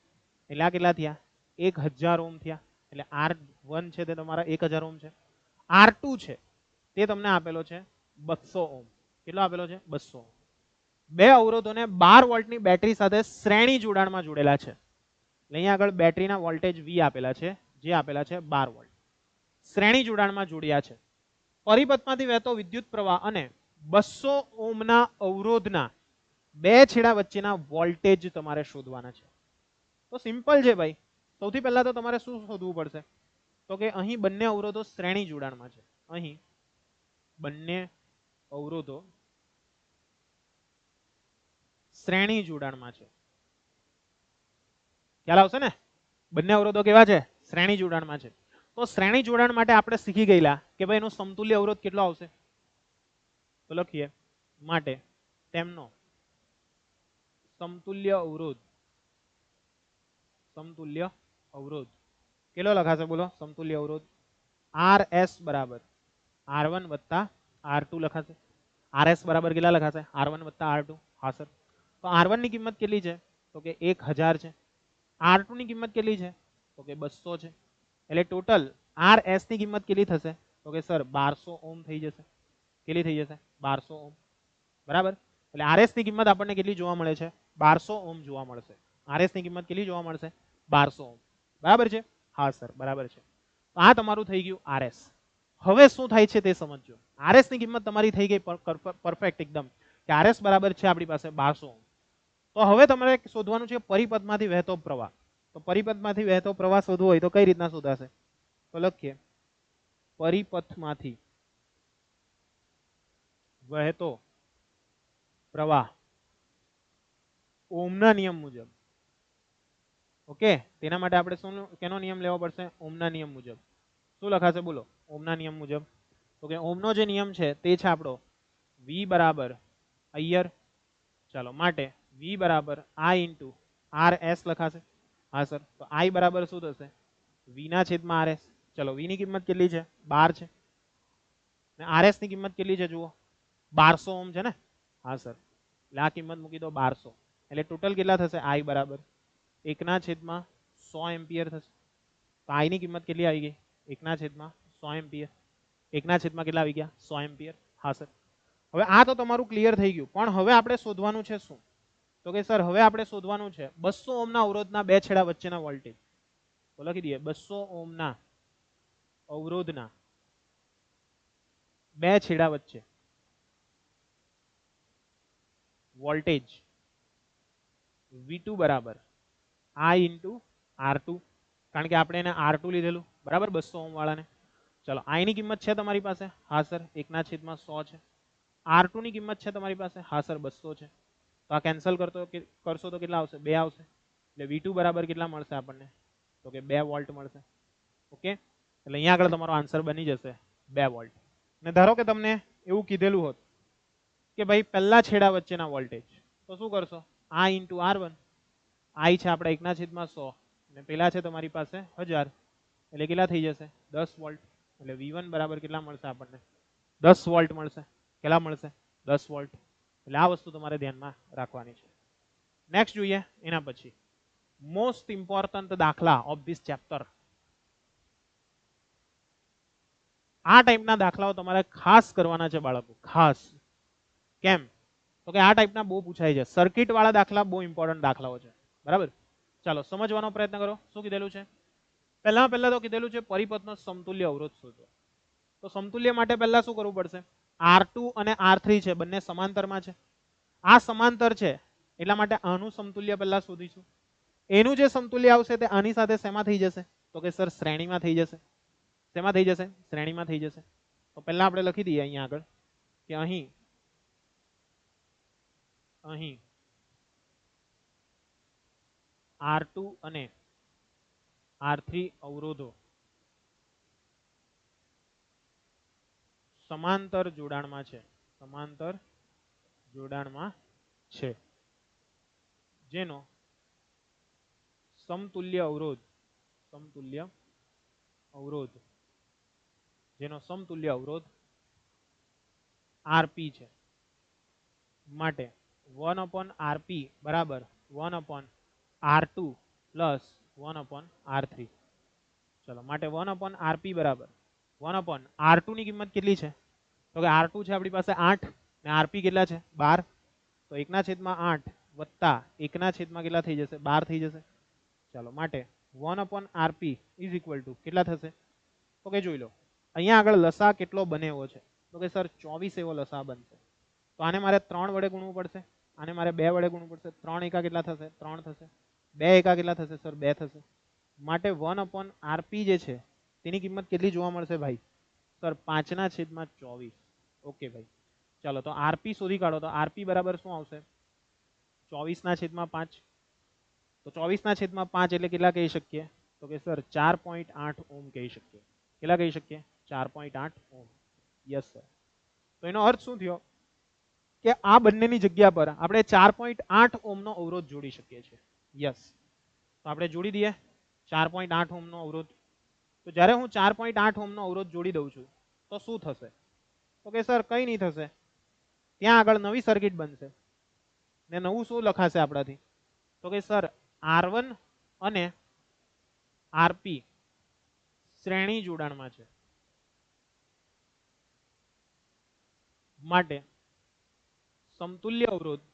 એટલે આ કેટલા થયા? 1000 ઓમ થયા. એટલે R1 છે તે તમારા 1000 ઓમ છે. R2 છે તે તમને આપેલો છે 200 ઓમ. કેટલો આપેલો છે? 200 ઓમ. બે અવરોધોને 12 વોલ્ટની બેટરી સાથે શ્રેણી જોડાણમાં જોડેલા છે. અહીંયા આગળ બેટરીના વોલ્ટેજ V આપેલા છે, જે આપેલા છે 12 વોલ્ટ. શ્રેણી જોડાણમાં જોડ્યા છે. પરિપથમાંથી વહેતો વિદ્યુત પ્રવાહ અને 200 ઓમના અવરોધના બે છેડા વચ્ચેના વોલ્ટેજ તમારે શોધવાના છે. તો સિમ્પલ છે ભાઈ. સૌથી પહેલા તો તમારે શું શોધવું પડશે? તો કે અહીં બંને અવરોધો શ્રેણી જોડાણમાં છે. અહીં બંને અવરોધો શ્રેણી જોડાણમાં છે. ખ્યાલ આવશે ને? બંને અવરોધો કેવા છે? શ્રેણી જોડાણમાં છે. તો શ્રેણી જોડાણ માટે આપણે શીખી ગયેલા કે ભાઈ એનો સમતુલ્ય અવરોધ કેટલો આવશે? તો લખીએ માટે તેમનો સમતુલ્ય અવરોધ કેટલો લખાશે બોલો? સમતુલ્ય અવરોધ RS બરાબર R1 વત્તા R2 લખાશે. RS બરાબર કેટલા લખાશે? R1 વત્તા R2. હા સર. તો R1 ની કિંમત કેટલી છે? તો કે 1000 છે. R2 ની કિંમત કેટલી છે? તો કે 200 છે. એટલે ટોટલ RS ની કિંમત કેટલી થશે? તો કે સર 1200 ઓમ થઈ જશે. કેટલી થઈ જશે? 1200 ઓમ. બરાબર. એટલે આરએસ ની કિંમત આપણને કેટલી જોવા મળે છે? 1200 ઓમ જોવા મળશે. આરએસ ની કિંમત કેટલી જોવા મળશે? 1200 ઓમ. બરાબર છે? હા સર, બરાબર છે. તો આ તમારું થઈ ગયું આરએસ. હવે શું થાય છે તે સમજો. આરએસ ની કિંમત તમારી થઈ ગઈ પરફેક્ટ એકદમ, કે આરએસ બરાબર છે આપણી પાસે 1200 ઓમ. તો હવે તમારે શોધવાનું છે પરિપથમાંથી વહેતો પ્રવાહ. તો પરિપથમાંથી વહેતો પ્રવાહ શોધવો હોય તો કઈ રીતના શોધાશે? તો લખીએ, પરિપથમાંથી વહેતો પ્રવાહ ઓમના નિયમ મુજબ. ઓકે, તેના માટે આપણે શું કેનો નિયમ લેવો પડશે? ઓમના નિયમ મુજબ. શું લખાશે બોલો? ઓમના નિયમ મુજબ. તો કે ઓમનો જે નિયમ છે તે છે આપણો V બરાબર અયર, ચાલો માટે V બરાબર I ઇન્ટુ RS લખાશે. હા સર, તો I બરાબર શું થશે? V ના છેદમાં RS. ચલો, V ની કિંમત કેટલી છે? 12 છે. ને RS ની કિંમત કેટલી છે જુઓ? 1200 ઓમ છે ને? હા સર, એટલે આ કિંમત મૂકી દો 1200. એટલે ટોટલ કેટલા થશે? I બરાબર 1/100 એમ્પિયર થશે. તો I ની કિંમત કેટલી આવી ગઈ? 1/100 એમ્પિયર. 1/, કેટલા આવી ગયા? 100 એમ્પિયર. હા સર. હવે આ તો તમારું ક્લિયર થઈ ગયું, પણ હવે આપણે શોધવાનું છે શું? તો કે સર હવે આપણે શોધવાનું છે 200 ઓમના અવરોધના બે છેડા વચ્ચેના વોલ્ટેજ. તો લખી દઈએ 200 ઓમના અવરોધના બે છેડા વચ્ચે વોલ્ટેજ V2 બરાબર I ઇન્ટુ R2, કારણ કે આપણે એને R2 લીધેલું બરાબર 200 ઓમ વાળાને. ચલો, I ની કિંમત છે તમારી પાસે? હા સર, 1/100 છે. R2 ની કિંમત છે તમારી પાસે? હા સર, 200 છે. તો આ કેન્સલ કરશો તો કેટલા આવશે? 2 આવશે. એટલે V2 બરાબર કેટલા મળશે આપણને? તો કે 2 વોલ્ટ મળશે. ઓકે, એટલે અહીંયા આગળ તમારો આન્સર બની જશે 2 વોલ્ટ. ને ધારો કે તમને એવું કીધેલું હોત કે ભાઈ પહેલા છેડા વચ્ચેના વોલ્ટેજ, તો શું કરશો? I into R1. I છે આપણે 1/100 અને પેલા છે તમારી પાસે 1000, એટલે કેટલા થઈ જશે? 10 વોલ્ટ. એટલે V1 બરાબર કેટલા મળશે આપણને? 10 વોલ્ટ મળશે. કેટલા મળશે? 10 વોલ્ટ. એટલે આ વસ્તુ તમારે ધ્યાનમાં રાખવાની છે. નેક્સ્ટ જોઈએ એના પછી મોસ્ટ ઇમ્પોર્ટન્ટ દાખલા ઓફ ધીસ ચેપ્ટર. આ ટાઈપના દાખલાઓ તમારે ખાસ કરવાના છે બાળકો, ખાસ. કેમ? તો કે આ ટાઈપના બહુ પૂછાય છે. સર્કિટ વાળા દાખલા બહુ ઇમ્પોર્ટન્ટ દાખલાઓ છે. બરાબર? ચાલો સમજવાનો પ્રયત્ન કરો. શું કીધેલું છે? પહેલા તો કીધેલું છે પરિપથનો સમતુલ્ય અવરોધ શોધો. તો સમતુલ્ય માટે પહેલા શું કરવું પડશે? R2 અને R3 છે, બંને સમાંતરમાં છે. આ સમાંતર છે એટલા માટે આનું સમતુલ્ય પહેલા શોધીશું. એનું જે સમતુલ્ય આવશે તે આની સાથે શેમાં થઈ જશે? તો કે સર શ્રેણીમાં થઈ જશે. શેમાં થઈ જશે? શ્રેણીમાં થઈ જશે. તો પહેલા આપણે લખી દઈએ અહીંયા આગળ કે અહીં R2 અને R3 અવરોધો સમાંતર જોડાણમાં છે. સમાંતર જોડાણમાં છે, જેનો સમતુલ્ય અવરોધ RP છે. માટે 1/RP બરાબર 1/R2 પ્લસ 1/R3. ચલો, માટે 1/RP બરાબર 1/R2 ની કિંમત કેટલી છે? તો કે R2 છે આપણી પાસે 8 ને RP કેટલા છે? 12. તો 1/8 વત્તા 1/, કેટલા થઈ જશે? 12 થઈ જશે. ચાલો, માટે 1/RP ઇઝ ઇક્વલ ટુ કેટલા થશે? તો કે જોઈ લો અહીંયા આગળ લસા કેટલો બને એવો છે? તો કે સર 24 એવો લસા બનશે. તો આને મારે 3 વડે ગુણવું પડશે, આને મારે 2 વડે ગુણવું પડશે. 3 એકા કેટલા થશે? 3 થશે. 2 એકા કેટલા થશે સર? 2 થશે. માટે 1/RP જે છે તેની કિંમત કેટલી જોવા મળશે ભાઈ? સર 5/24. ઓકે ભાઈ, ચાલો તો RP શોધી કાઢો. તો RP બરાબર શું આવશે? 24/5. તો 24/5 એટલે કેટલા કહી શકીએ? તો કે સર 4.8 ઓમ કહી શકીએ. કેટલા કહી શકીએ? 4.8 ઓમ. Yes sir. તો એનો અર્થ શું થયો કે આ બંનેની જગ્યા પર આપણે 4.8 ઓમનો અવરોધ જોડી શકીએ છીએ. યસ, તો આપણે જોડી દઈએ 4.8 ઓમનો અવરોધ. તો જ્યારે હું 4.8 ઓમનો અવરોધ જોડી દઉં છું તો શું થશે? તો કે સર કંઈ નહીં થશે, ત્યાં આગળ નવી સર્કિટ બનશે ને નવું શું લખાશે આપણાથી? તો કે સર R1 અને RP શ્રેણી જોડાણમાં છે, માટે સમતુલ્ય અવરોધ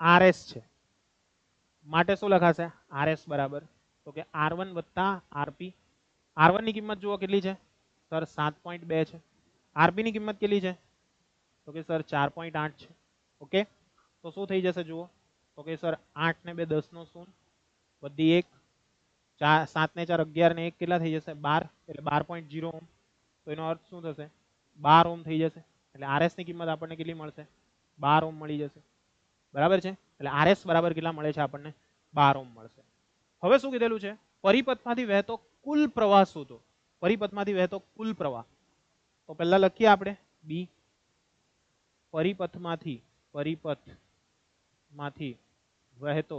RS છે માટે શું લખાશે RS બરાબર તો કે R1 + RP R1 ની કિંમત જુઓ કેટલી છે સર 7.2 છે RP ની કિંમત કેટલી છે તો કે સર 4.8 છે ઓકે તો શું થઈ જશે જુઓ તો કે સર 8 ને 2 10 નો શૂન્ય વધી 1 7 ને 4 11 ને 1 કેટલા થઈ જશે 12 એટલે 12.0 ઓહમ તો એનો અર્થ શું થશે 12 ઓહમ થઈ જશે એટલે RS ની કિંમત આપણને કેટલી મળશે 12 ઓહમ મળી જશે બરાબર છે એટલે RS બરાબર કેટલા મળે છે આપણને 12 ઓહમ મળશે હવે શું કીધેલું છે પરિપથમાંથી વહેતો કુલ પ્રવાહ શોધો પરિપથમાંથી વહેતો કુલ પ્રવાહ તો પહેલા લખીએ આપણે B પરિપથમાંથી વહેતો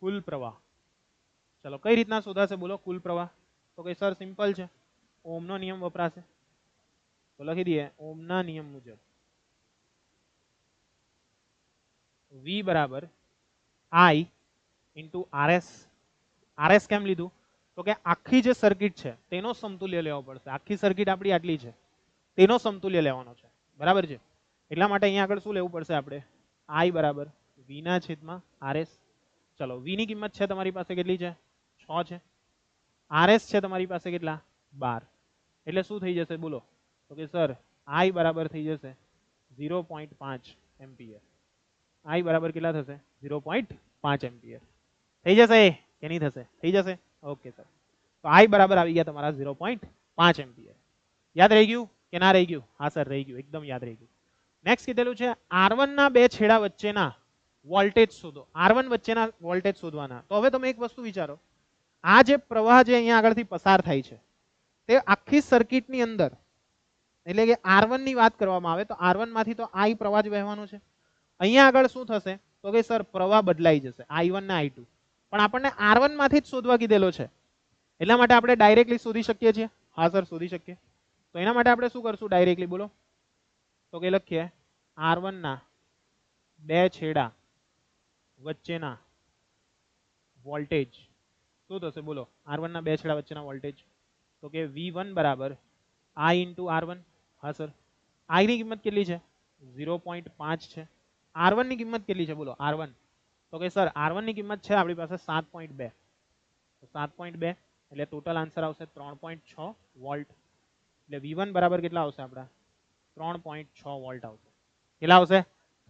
કુલ પ્રવાહ ચલો કઈ રીતના શોધાશે બોલો કુલ પ્રવાહ તો કે સર સિમ્પલ છે ઓહમનો નિયમ વપરાશે તો લખી દઈએ ઓહમના નિયમ મુજબ V બરાબર I ઇન્ટુ RS RS કેમ લીધું તો કે આખી જે સર્કિટ છે તેનો સમતુલ્ય લેવો પડશે આખી સર્કિટ આપણી આટલી છે તેનો સમતુલ્ય લેવાનો છે બરાબર છે એટલા માટે અહીંયા આગળ શું લેવું પડશે આપણે I બરાબર V ના છેદમાં RS ચલો V ની કિંમત છે તમારી પાસે કેટલી છે 6 છે RS છે તમારી પાસે કેટલા 12 એટલે શું થઈ જશે બોલો તો કે સર I બરાબર થઈ જશે 0.5 એમ્પિયર I બરાબર કેટલા થશે 0.5 એમ્પિયર થઈ જશે કે નહીં થશે થઈ જશે ઓકે સર તો I બરાબર આવી ગયા તમારા 0.5 એમ્પિયર યાદ રહી ગયું કે ના રહી ગયું હા સર રહી ગયું એકદમ યાદ રહી ગયું નેક્સ્ટ કીધેલું છે R1 ના બે છેડા વચ્ચેના વોલ્ટેજ શોધો R1 વચ્ચેના વોલ્ટેજ શોધવાના તો હવે તમે એક વસ્તુ વિચારો આ જે પ્રવાહ જે અહીંયા આગળથી પસાર થાય છે તે આખી સર્કિટની અંદર એટલે કે R1 ની વાત કરવામાં આવે તો R1 માંથી તો I પ્રવાહ જ વહેવાનો છે અહીંયા આગળ શું થશે તો કે સર પ્રવાહ બદલાઈ જશે I1 ને I2 પણ આપણને R1 માંથી જ શોધવા કીધેલો છે એટલા માટે આપણે ડાયરેક્ટલી શોધી શકીએ છીએ હા સર શોધી શકીએ તો એના માટે આપણે શું કરશું ડાયરેક્ટલી બોલો તો કે લખીએ R1 ના બે છેડા વચ્ચેના વોલ્ટેજ શું થશે બોલો R1 ના બે છેડા વચ્ચેના વોલ્ટેજ તો કે V1 બરાબર I ઇન્ટુ R1 હા સર I ની કિંમત કેટલી છે 0.5 છે R1 ની કિંમત કેટલી છે બોલો R1 તો કે સર R1 ની કિંમત છે આપણી પાસે 7.2 તો 7.2 એટલે ટોટલ આન્સર આવશે 3.6 વોલ્ટ એટલે V1 બરાબર કેટલા આવશે આપણા 3.6 વોલ્ટ આવશે કેટલા આવશે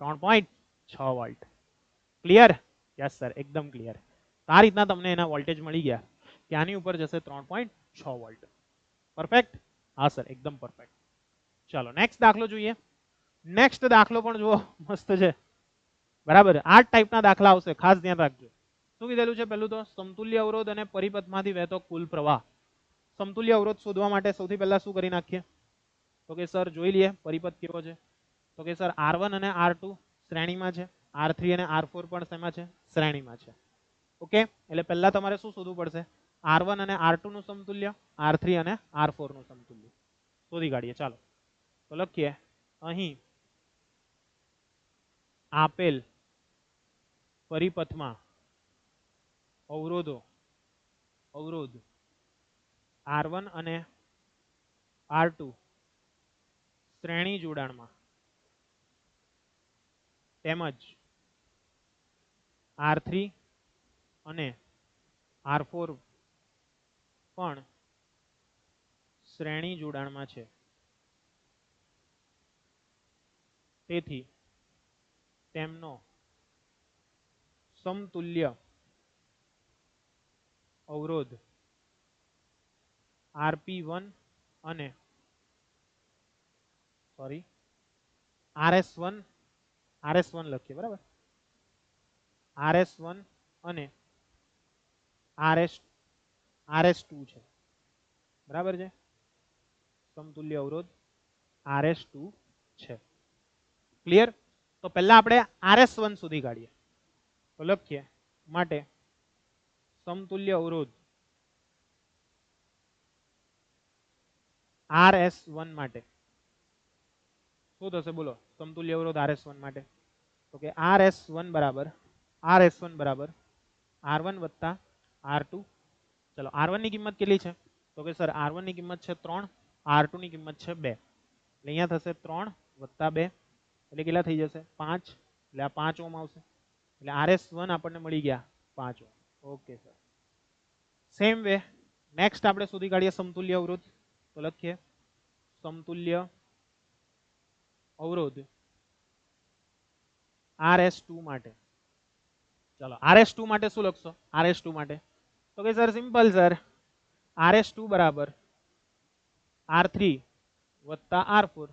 3.6 વોલ્ટ ક્લિયર યસ સર એકદમ ક્લિયર આ રીતના તમને એના વોલ્ટેજ મળી ગયા કે આની ઉપર જશે 3.6 વોલ્ટ પરફેક્ટ હા સર એકદમ પરફેક્ટ ચાલો નેક્સ્ટ દાખલો જોઈએ નેક્સ્ટ દાખલો પણ જુઓ મસ્ત છે બરાબર આ ટાઈપના દાખલા આવશે ખાસ ધ્યાન રાખજો શું કીધેલું છે પહેલું તો સમતુલ્ય અવરોધ અને પરિપથમાંથી વહેતો કુલ પ્રવાહ સમતુલ્ય અવરોધ શોધવા માટે સૌથી પહેલા શું કરી નાખીએ તો કે સર જોઈ લઈએ પરિપથ કેવો છે તો કે સર R1 અને R2 શ્રેણીમાં છે R3 અને R4 પણ શેમાં છે શ્રેણીમાં છે ઓકે એટલે પહેલા તમારે શું શોધવું પડશે R1 અને R2 નું સમતુલ્ય R3 અને R4 નું સમતુલ્ય શોધી કાઢીએ ચાલો તો લખીએ અહીં આપેલ પરિપથમાં અવરોધ R1 અને R2 શ્રેણી જોડાણમાં તેમજ R3 અને R4 પણ શ્રેણી જોડાણમાં છે તેથી તેમનો સમતુલ્ય અવરોધ RP1 અને RS1 લખીએ બરાબર RS1 અને RS2 છે બરાબર છે સમતુલ્ય અવરોધ RS2 છે ક્લિયર તો પહેલા આપણે RS1 સુધી કાઢીએ તો લખીએ માટે સમતુલ્ય અવરોધ RS1 માટે શું થશે બોલો સમતુલ્ય અવરોધ RS1 માટે તો કે RS1 બરાબર R1 વત્તા R2 ચલો R1 ની કિંમત કેટલી છે તો કે સર R1 ની કિંમત છે 3 R2 ની કિંમત છે 2 એટલે અહીંયા થશે 3 + 2 એટલે કેટલા થઈ જશે 5, એટલે આ 5 ઓહ્મ આવશે, એટલે RS1 આપણને મળી ગયા 5 ohm. Okay sir. Same way next આપણે શોધી કાઢીએ સમતુલ્ય અવરોધ. તો લખીએ સમતુલ્ય અવરોધ RS2 માટે. ચલો RS2 માટે શું લખશો? RS2 માટે તો કે સર સિમ્પલ સર, RS2 બરાબર R3 વત્તા R4.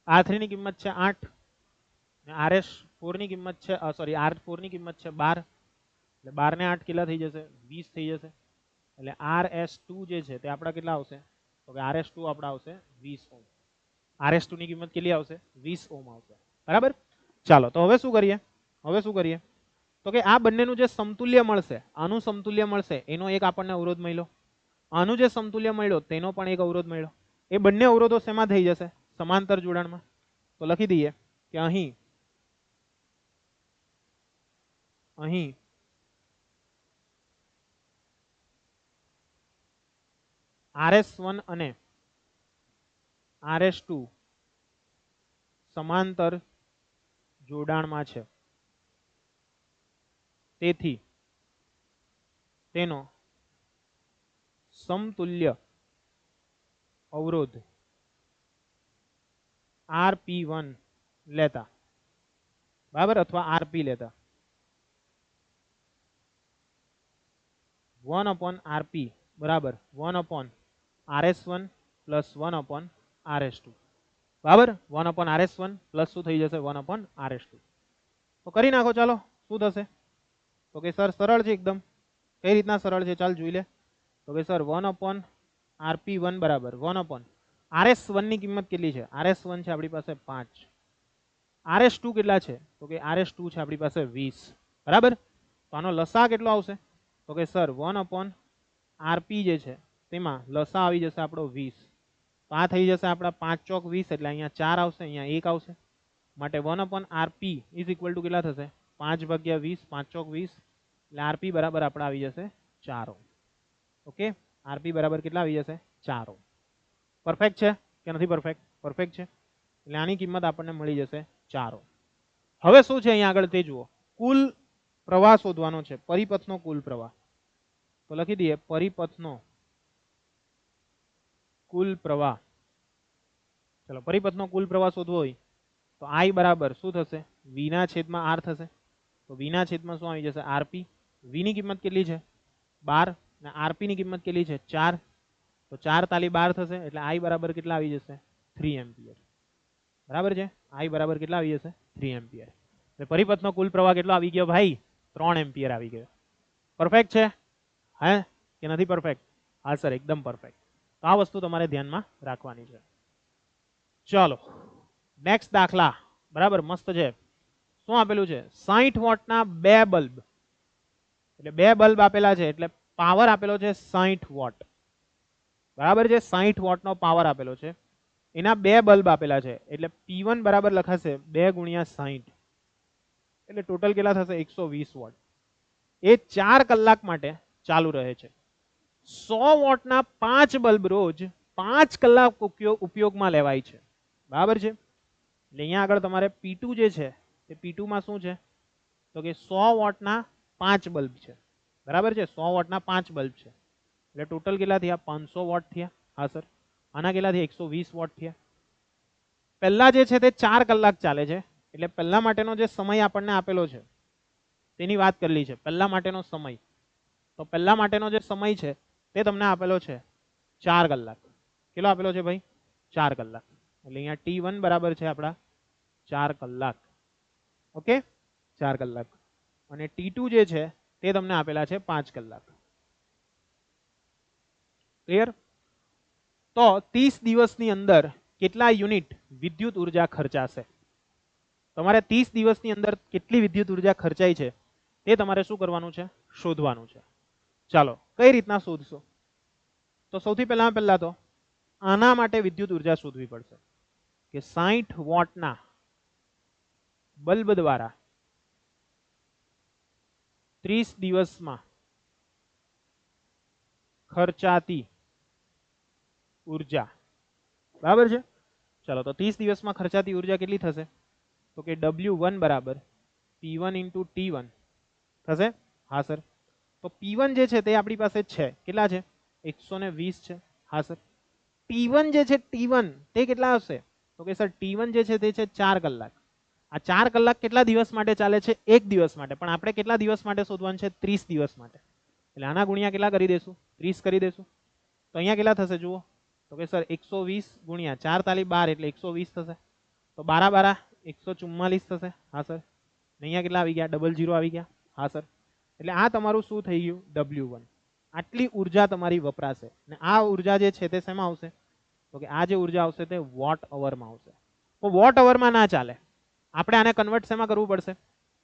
R3 ની કિંમત છે 8 ને RS4 ની કિંમત છે સોરી R4 ની કિંમત છે 12, એટલે 12 ને 8 કેટલા થઈ જશે 20 થઈ જશે. એટલે RS2 જે છે તે આપણા કેટલા આવશે? તો કે RS2 આપણા આવશે 20 ઓહ્મ. RS2 ની કિંમત કેટલી આવશે? 20 ઓહ્મ આવશે. બરાબર. ચાલો તો હવે શું કરીએ? તો કે આ બંનેનું જે સમતુલ્ય મળશે, આનું સમતુલ્ય મળશે, એનો એક આપણને અવરોધ મળ્યો, આનું જે સમતુલ્ય મળ્યો તેનો પણ એક અવરોધ મળ્યો. એ બંને અવરોધો શેમાં થઈ જશે? સમાંતર જોડાણમાં. તો લખી દઈએ કે અહીં RS1 અને RS2 સમાંતર જોડાણમાં છે, તેથી તેનો સમતુલ્ય અવરોધ RP1 લેતા, બરાબર, અથવા RP લેતા 1/RP બરાબર 1/RS1 પ્લસ 1/RS2. બરાબર. 1/RS1 પ્લસ શું થઈ જશે 1/RS2. તો કરી નાખો. ચાલો શું થશે? તો કે સર સરળ છે એકદમ. કઈ રીતના સરળ છે ચાલ જોઈ લે. તો કે સર 1/RP1 બરાબર 1/RS1 ની કિંમત કેટલી છે? RS1 છે આપણી પાસે 5. RS2 કેટલા છે? તો કે RS2 છે આપણી પાસે 20. બરાબર. તો આનો લસા કેટલો આવશે? તો કે સર 1/RP જે છે તેમાં લસા આવી જશે આપણો 20. તો આ થઈ જશે આપણા 5 ચોક 20, એટલે અહીંયા 4 આવશે, અહીંયા 1 આવશે. માટે 1/RP ઇઝ ઇક્વલ ટુ કેટલા થશે? 5/20, 5 ચોક 20, એટલે RP બરાબર આપણે આવી જશે 4 ઓહ્મ. ઓકે, RP બરાબર કેટલા આવી જશે? 4 ઓહ્મ. પરફેક્ટ છે કે નથી પરફેક્ટ? પરફેક્ટ છે. એટલે આની કિંમત આપણને મળી જશે 4 ઓહ્મ. હવે શું છે અહીંયા આગળ તે જુઓ. કુલ પ્રવાહ શોધવાનો છે, પરિપથનો કુલ પ્રવાહ. તો લખી દઈએ પરિપથનો કુલ પ્રવાહ. ચલો પરિપથનો કુલ પ્રવાહ શોધવો હોય તો I બરાબર શું થશે? V ના છેદમાં R થશે. તો V ના છેદમાં શું આવી જશે? RP. V ની કિંમત કેટલી છે? 12 ને RP ની કિંમત કેટલી છે? 4. તો 4 તાલી 12 થશે, એટલે I બરાબર કેટલા આવી જશે? 3 એમ્પિયર. બરાબર છે. I બરાબર કેટલા આવી જશે? 3 એમ્પિયર. એટલે પરિપથનો કુલ પ્રવાહ કેટલો આવી ગયો ભાઈ? 3 એમ્પિયર આવી ગયો. પરફેક્ટ છે હે કે નથી પરફેક્ટ? હા સર એકદમ પરફેક્ટ. તો આ વસ્તુ તમારે ધ્યાનમાં રાખવાની છે. ચાલો નેક્સ્ટ દાખલા. બરાબર મસ્ત છે. શું આપેલું છે? 60 વોટના 2 બલ્બ, એટલે 2 બલ્બ આપેલા છે, એટલે પાવર આપેલો છે 60 વોટ. બરાબર છે. 60 વોટનો પાવર આપેલો છે, એના 2 બલ્બ આપેલા છે, એટલે P1 બરાબર લખાશે 2 × 60, એટલે ટોટલ કેટલા થશે? 120 વોટ. એ 4 કલાક માટે ચાલુ રહે છે. 100 વોટના 5 બલ્બ રોજ 5 કલાક ઉપયોગમાં લેવાય છે. બરાબર છે. એટલે અહીંયા આગળ તમારે P2 જે છે તે P2 માં શું છે? તો કે 100 વોટના 5 બલ્બ છે. બરાબર છે. 100 વોટના 5 બલ્બ છે, એટલે ટોટલ કેટલા થયા? 500 વોટ થયા. હા સર. આના કેટલા થયા? 120 વોટ થયા. પહેલા જે છે તે 4 કલાક ચાલે છે, એટલે પહેલા માટેનો જે સમય આપણને આપેલો છે તેની વાત કરેલી છે. પહેલા માટેનો સમય, તો પહેલા માટેનો જે સમય છે તે તમને આપેલો છે 4 કલાક. કેટલો આપેલો છે ભાઈ? 4 કલાક. એટલે અહીંયા T1 બરાબર છે આપણા 4 કલાક. ઓકે, 4 કલાક. અને T2 જે છે તે તમને આપેલા છે 5 કલાક. ક્લિયર? તો 30 દિવસની અંદર કેટલા યુનિટ વિદ્યુત ઉર્જા ખર્ચાશે? તમારે 30 દિવસની અંદર કેટલી વિદ્યુત ઉર્જા ખર્ચાઈ છે તે તમારે શું કરવાનું છે? શોધવાનું છે. ચાલો કઈ રીતના શોધશો? તો સૌથી પહેલા તો આના માટે વિદ્યુત ઉર્જા શોધવી પડશે કે 60 વોટના બલ્બ દ્વારા 30 દિવસમાં ખર્ચાતી ઉર્જા. બરાબર છે. ચાલો તો 30 દિવસમાં ખર્ચાતી ઉર્જા કેટલી થશે? તો કે W1 બરાબર P1 ઇન્ટુ T1 થશે. હા સર. તો P1 જે છે તે આપણી પાસે છે કેટલા છે? 120 છે. હા સર. T1 જે છે T1 તે કેટલા આવશે? તો કે સર T1 જે છે તે છે 4 કલાક. આ 4 કલાક કેટલા દિવસ માટે ચાલે છે? એક દિવસ માટે. પણ આપણે કેટલા દિવસ માટે શોધવાનું છે? 30 દિવસ માટે. એટલે આના ગુણ્યા કેટલા કરી દેશું? 30 કરી દેશું. તો અહીંયા કેટલા થશે જુઓ? તો કે સર 120 ગુણ્યા 4 તાલી 12 એટલે 120 થશે. તો 12 12 144 થશે. હા સર. અહીંયા કેટલા આવી ગયા? 00 આવી ગયા. હા સર. એટલે આ તમારું શું થઈ ગયું? W1. આટલી ઉર્જા તમારી વપરાશે. અને આ ઉર્જા જે છે તે શેમાં આવશે? તો કે આ જે ઉર્જા આવશે તે વોટ અવરમાં આવશે. તો વોટ અવરમાં ના ચાલે. આપણે આને કન્વર્ટ શેમાં કરવું પડશે?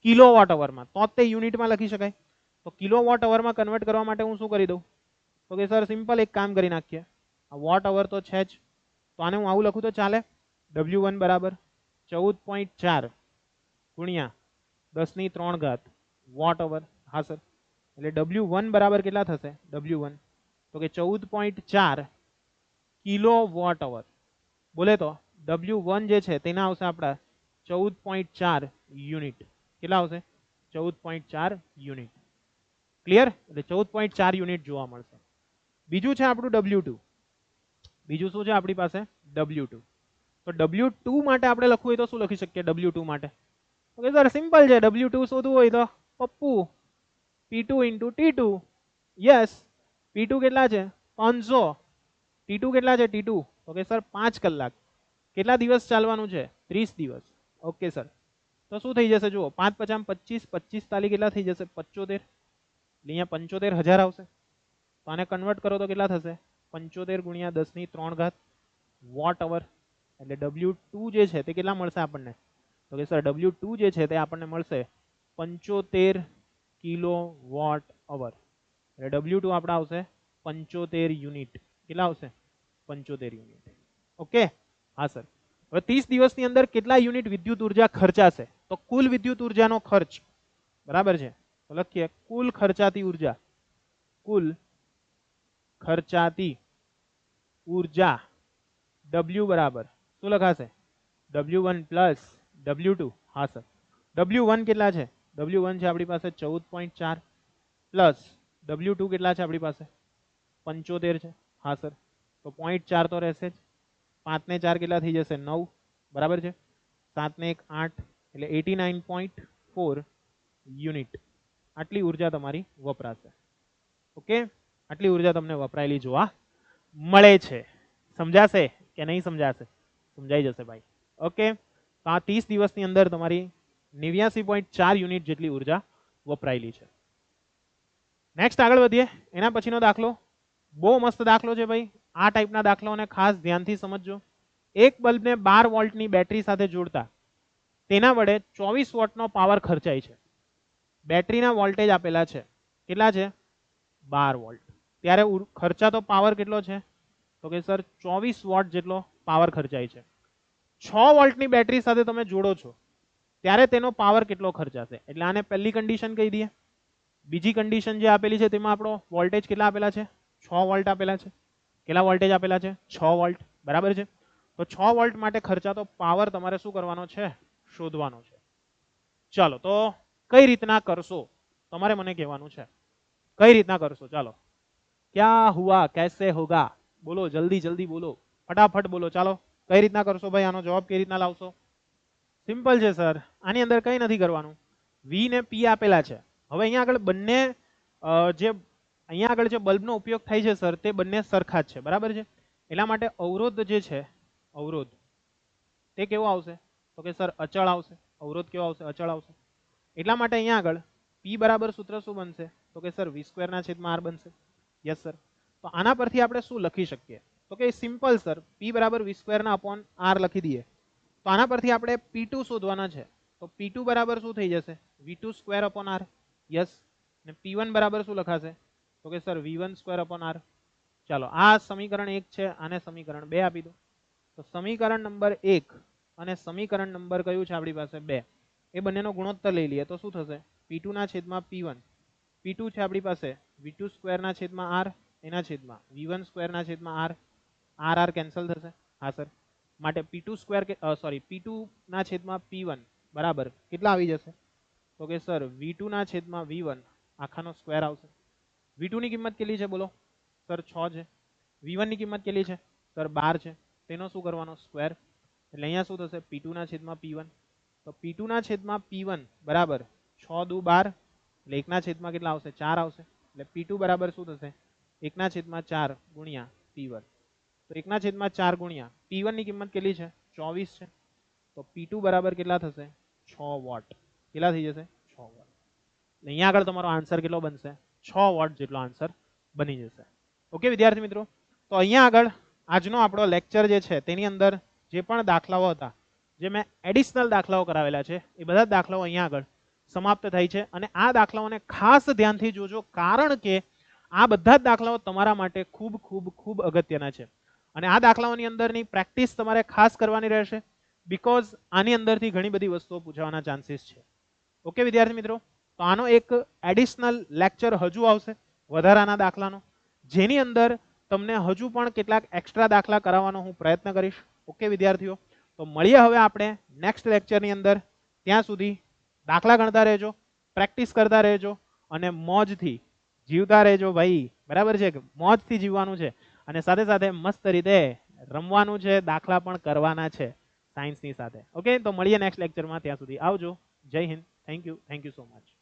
કિલો વોટ અવરમાં. તો જ તે યુનિટમાં લખી શકાય. તો કિલો વોટ અવરમાં કન્વર્ટ કરવા માટે હું શું કરી દઉં? તો કે સર સિમ્પલ એક કામ કરી નાખીએ. આ વોટ અવર તો છે જ. તો આને હું આવું લખું તો ચાલે. W1 બરાબર 14.4 ગુણ્યા 10⁻³ વોટ અવર. હા સર. એટલે W1 બરાબર કેટલા થશે? W1 તો કે 14.4 કિલો વોટ અવર. બોલે તો W1 જે છે તેના આવશે આપણા 14.4 યુનિટ. કેટલા આવશે? 14.4 યુનિટ. ક્લિયર? એટલે 14.4 યુનિટ જોવા મળશે. બીજું છે આપણું W2. બીજું શું છે આપણી પાસે? W2. તો W2 માટે આપણે લખવું હોય તો શું લખી શકીએ? W2 માટે ઓકે સર સિમ્પલ છે. W2 શોધવું હોય તો Pappu P2 into T2. Yes. P2 કેટલા છે? 500. T2 કેટલા છે? T2 તો કે સર 5 કલાક. કેટલા દિવસ ચાલવાનું છે? 30 દિવસ. Okay sir. તો શું થઈ જશે જુઓ? 5 × 25 25 તાલી કેટલા થઈ જશે? 75. એટલે અહીંયા 75,000 આવશે. તો આને કન્વર્ટ કરો તો કેટલા થશે? 75 ગુણ્યા 10⁻³ વોટ અવર. એટલે W2 જે છે તે કેટલા મળશે આપણને? તો કે સર W2 જે છે તે આપણને મળશે 75 કિલો વોટ અવર. એટલે W2 આપણા આવશે 75 યુનિટ. કેટલા આવશે? 75 યુનિટ. ઓકે. હા સર. હવે 30 દિવસની અંદર કેટલા યુનિટ વિદ્યુત ઉર્જા ખર્ચાશે? તો કુલ વિદ્યુત ઉર્જાનો ખર્ચ બરાબર છે. તો લખીએ કુલ ખર્ચાતી ઉર્જા. કુલ ખર્ચાતી ઉર્જા W બરાબર શું લખાશે? W1 plus W2. હા સર. W1 કેટલા છે? W1 છે આપણી પાસે 14.4 પ્લસ W2 કેટલા છે આપણી પાસે? 75 છે. હા સર. તો 0.4 તો રહેશે જ. 5 ને 4 કેટલા થઈ જશે? 9. બરાબર છે. 7 ને 1 8 એટલે 89.4 યુનિટ. આટલી ઉર્જા તમારી વપરાશે. ઓકે. આટલી ઉર્જા તમને વપરાયેલી જોવા મળે છે. સમજાશે કે નહીં સમજાશે? સમજાઈ જશે ભાઈ. ઓકે. તો આ 30 દિવસની અંદર તમારી 89.4 યુનિટ જેટલી ઉર્જા વપરાયેલી છે. નેક્સ્ટ આગળ વધીએ. એના પછીનો દાખલો બહુ મસ્ત દાખલો છે ભાઈ. આ ટાઈપના દાખલાઓને ખાસ ધ્યાનથી સમજજો. એક બલ્બને 12 વોલ્ટની બેટરી સાથે જોડતા તેના વડે 24 વોટનો પાવર ખર્ચાય છે. બેટરીના વોલ્ટેજ આપેલા છે. કેટલા છે? 12 વોલ્ટ. ત્યારે ખર્ચાતો પાવર કેટલો છે? તો કે સર 24 વોટ જેટલો પાવર ખર્ચાય છે. 6 વોલ્ટની બેટરી સાથે તમે જોડો છો ત્યારે તેનો પાવર કેટલો ખર્ચાશે? એટલે આને પહેલી કન્ડિશન કહી દઈએ. બીજી કન્ડિશન જે આપેલી છે તેમાં આપણો વોલ્ટેજ કેટલા આપેલા છે? 6 વોલ્ટ આપેલા છે. કેટલા વોલ્ટેજ આપેલા છે? 6 વોલ્ટ. બરાબર છે. તો 6 વોલ્ટ માટે ખર્ચાતો પાવર તમારે શું કરવાનો છે? શોધવાનો છે. ચાલો તો કઈ રીતના કરશો તમારે મને કહેવાનું છે. કઈ રીતના કરશો? ચાલો. ક્યા હુઆ कैसे होगा? બોલો જલ્દી જલ્દી બોલો. ફટાફટ બોલો. ચાલો કઈ રીતના કરશો ભાઈ? આનો જવાબ કઈ રીતના લાવશો? સિમ્પલ છે સર. આની અંદર કંઈ નથી કરવાનું. V ને P આપેલા છે. હવે અહીંયા આગળ બંને જે અહીંયા આગળ જે બલ્બનો ઉપયોગ થાય છે સર તે બંને સરખા જ છે. બરાબર છે. એટલા માટે અવરોધ જે છે અવરોધ તે કેવો આવશે? તો કે સર અચળ આવશે. અવરોધ કેવો આવશે? અચળ આવશે. એટલા માટે અહીંયા આગળ P બરાબર સૂત્ર શું બનશે? તો કે સર V²/R બનશે. Yes sir. તો આના પરથી આપણે શું લખી શકીએ? તો કે સિમ્પલ સર P બરાબર V²/R લખી દઈએ. તો આના પરથી આપણે P2 શોધવાના છે. તો P2 બરાબર શું થઈ જશે? V²/R. યસ. ને P1 બરાબર શું લખાશે? તો કે સર V1²/R. ચાલો આ સમીકરણ 1 છે. આને સમીકરણ 2 આપી દો. તો સમીકરણ નંબર 1 અને સમીકરણ નંબર કયું છે આપણી પાસે? 2. એ બંનેનો ગુણોત્તર લઈ લઈએ તો શું થશે? P2/P1. P2 છે આપણી પાસે V2²/R એના છેદમાં V1²/R. R કેન્સલ થશે. હા સર. માટે p2 સ્ક્વેર સોરી p2 ના છેદમાં p1 બરાબર કેટલા આવી જશે? તો કે સર v2 ના છેદમાં v1 આખાનો સ્ક્વેર આવશે. v2 ની કિંમત કેટલી છે બોલો? સર 6 છે. v1 ની કિંમત કેટલી છે? સર 12 છે. તેનો શું કરવાનો? સ્ક્વેર. એટલે અહીંયા શું થશે? p2 ના છેદમાં p1. તો p2 ના છેદમાં p1 બરાબર 6 દુ 12 એટલે 1 ના છેદમાં કેટલા આવશે? 4 આવશે. એટલે p2 બરાબર શું થશે? 1 ના છેદમાં 4 ગુણ્યા p1. તો 1 ના છેદમાં 4 ગુણ્યા p1 ની કિંમત કેટલી છે? 24 છે. તો p2 બરાબર કેટલા થશે? 6 વોટ. કેટલા થઈ જશે? 6 વોટ. અહીંયા આગળ તમારો આન્સર કેટલો બનશે? 6 વોટ જેટલો આન્સર બની જશે. ઓકે વિદ્યાર્થી મિત્રો, તો અહીંયા આગળ આજનો આપણો લેક્ચર જે છે તેની અંદર જે પણ દાખલાઓ હતા, જે મેં એડિશનલ દાખલાઓ કરાવેલા છે, એ બધા દાખલાઓ અહીંયા આગળ સમાપ્ત થાય છે. અને આ દાખલાઓને ખાસ ધ્યાનથી જોજો, કારણ કે આ બધા જ દાખલાઓ તમારા માટે ખૂબ ખૂબ ખૂબ અગત્યના છે. અને આ દાખલાઓની અંદરની પ્રેક્ટિસ તમારે ખાસ કરવાની રહેશે, બીકોઝ આની અંદરથી ઘણી બધી વસ્તુઓ પૂછવાના ચાન્સીસ છે. ઓકે વિદ્યાર્થી મિત્રો, તો આનો એક એડિશનલ લેક્ચર હજુ આવશે વધારાના દાખલાનો, જેની અંદર તમને હજુ પણ કેટલાક એક્સ્ટ્રા દાખલા કરાવવાનો હું પ્રયત્ન કરીશ. ઓકે વિદ્યાર્થીઓ, તો મળીએ હવે આપણે નેક્સ્ટ લેક્ચરની અંદર. ત્યાં સુધી દાખલા ગણતા રહેજો, પ્રેક્ટિસ કરતા રહેજો અને મોજથી જીવતા રહેજો ભાઈ. બરાબર છે? મોજથી જીવવાનું છે અને સાથે સાથે મસ્ત રીતે રમવાનું છે, દાખલા પણ કરવાના છે સાયન્સની સાથે. ઓકે, તો મળીએ નેક્સ્ટ લેક્ચરમાં. ત્યાં સુધી આવજો. જય Hind. Thank you so much.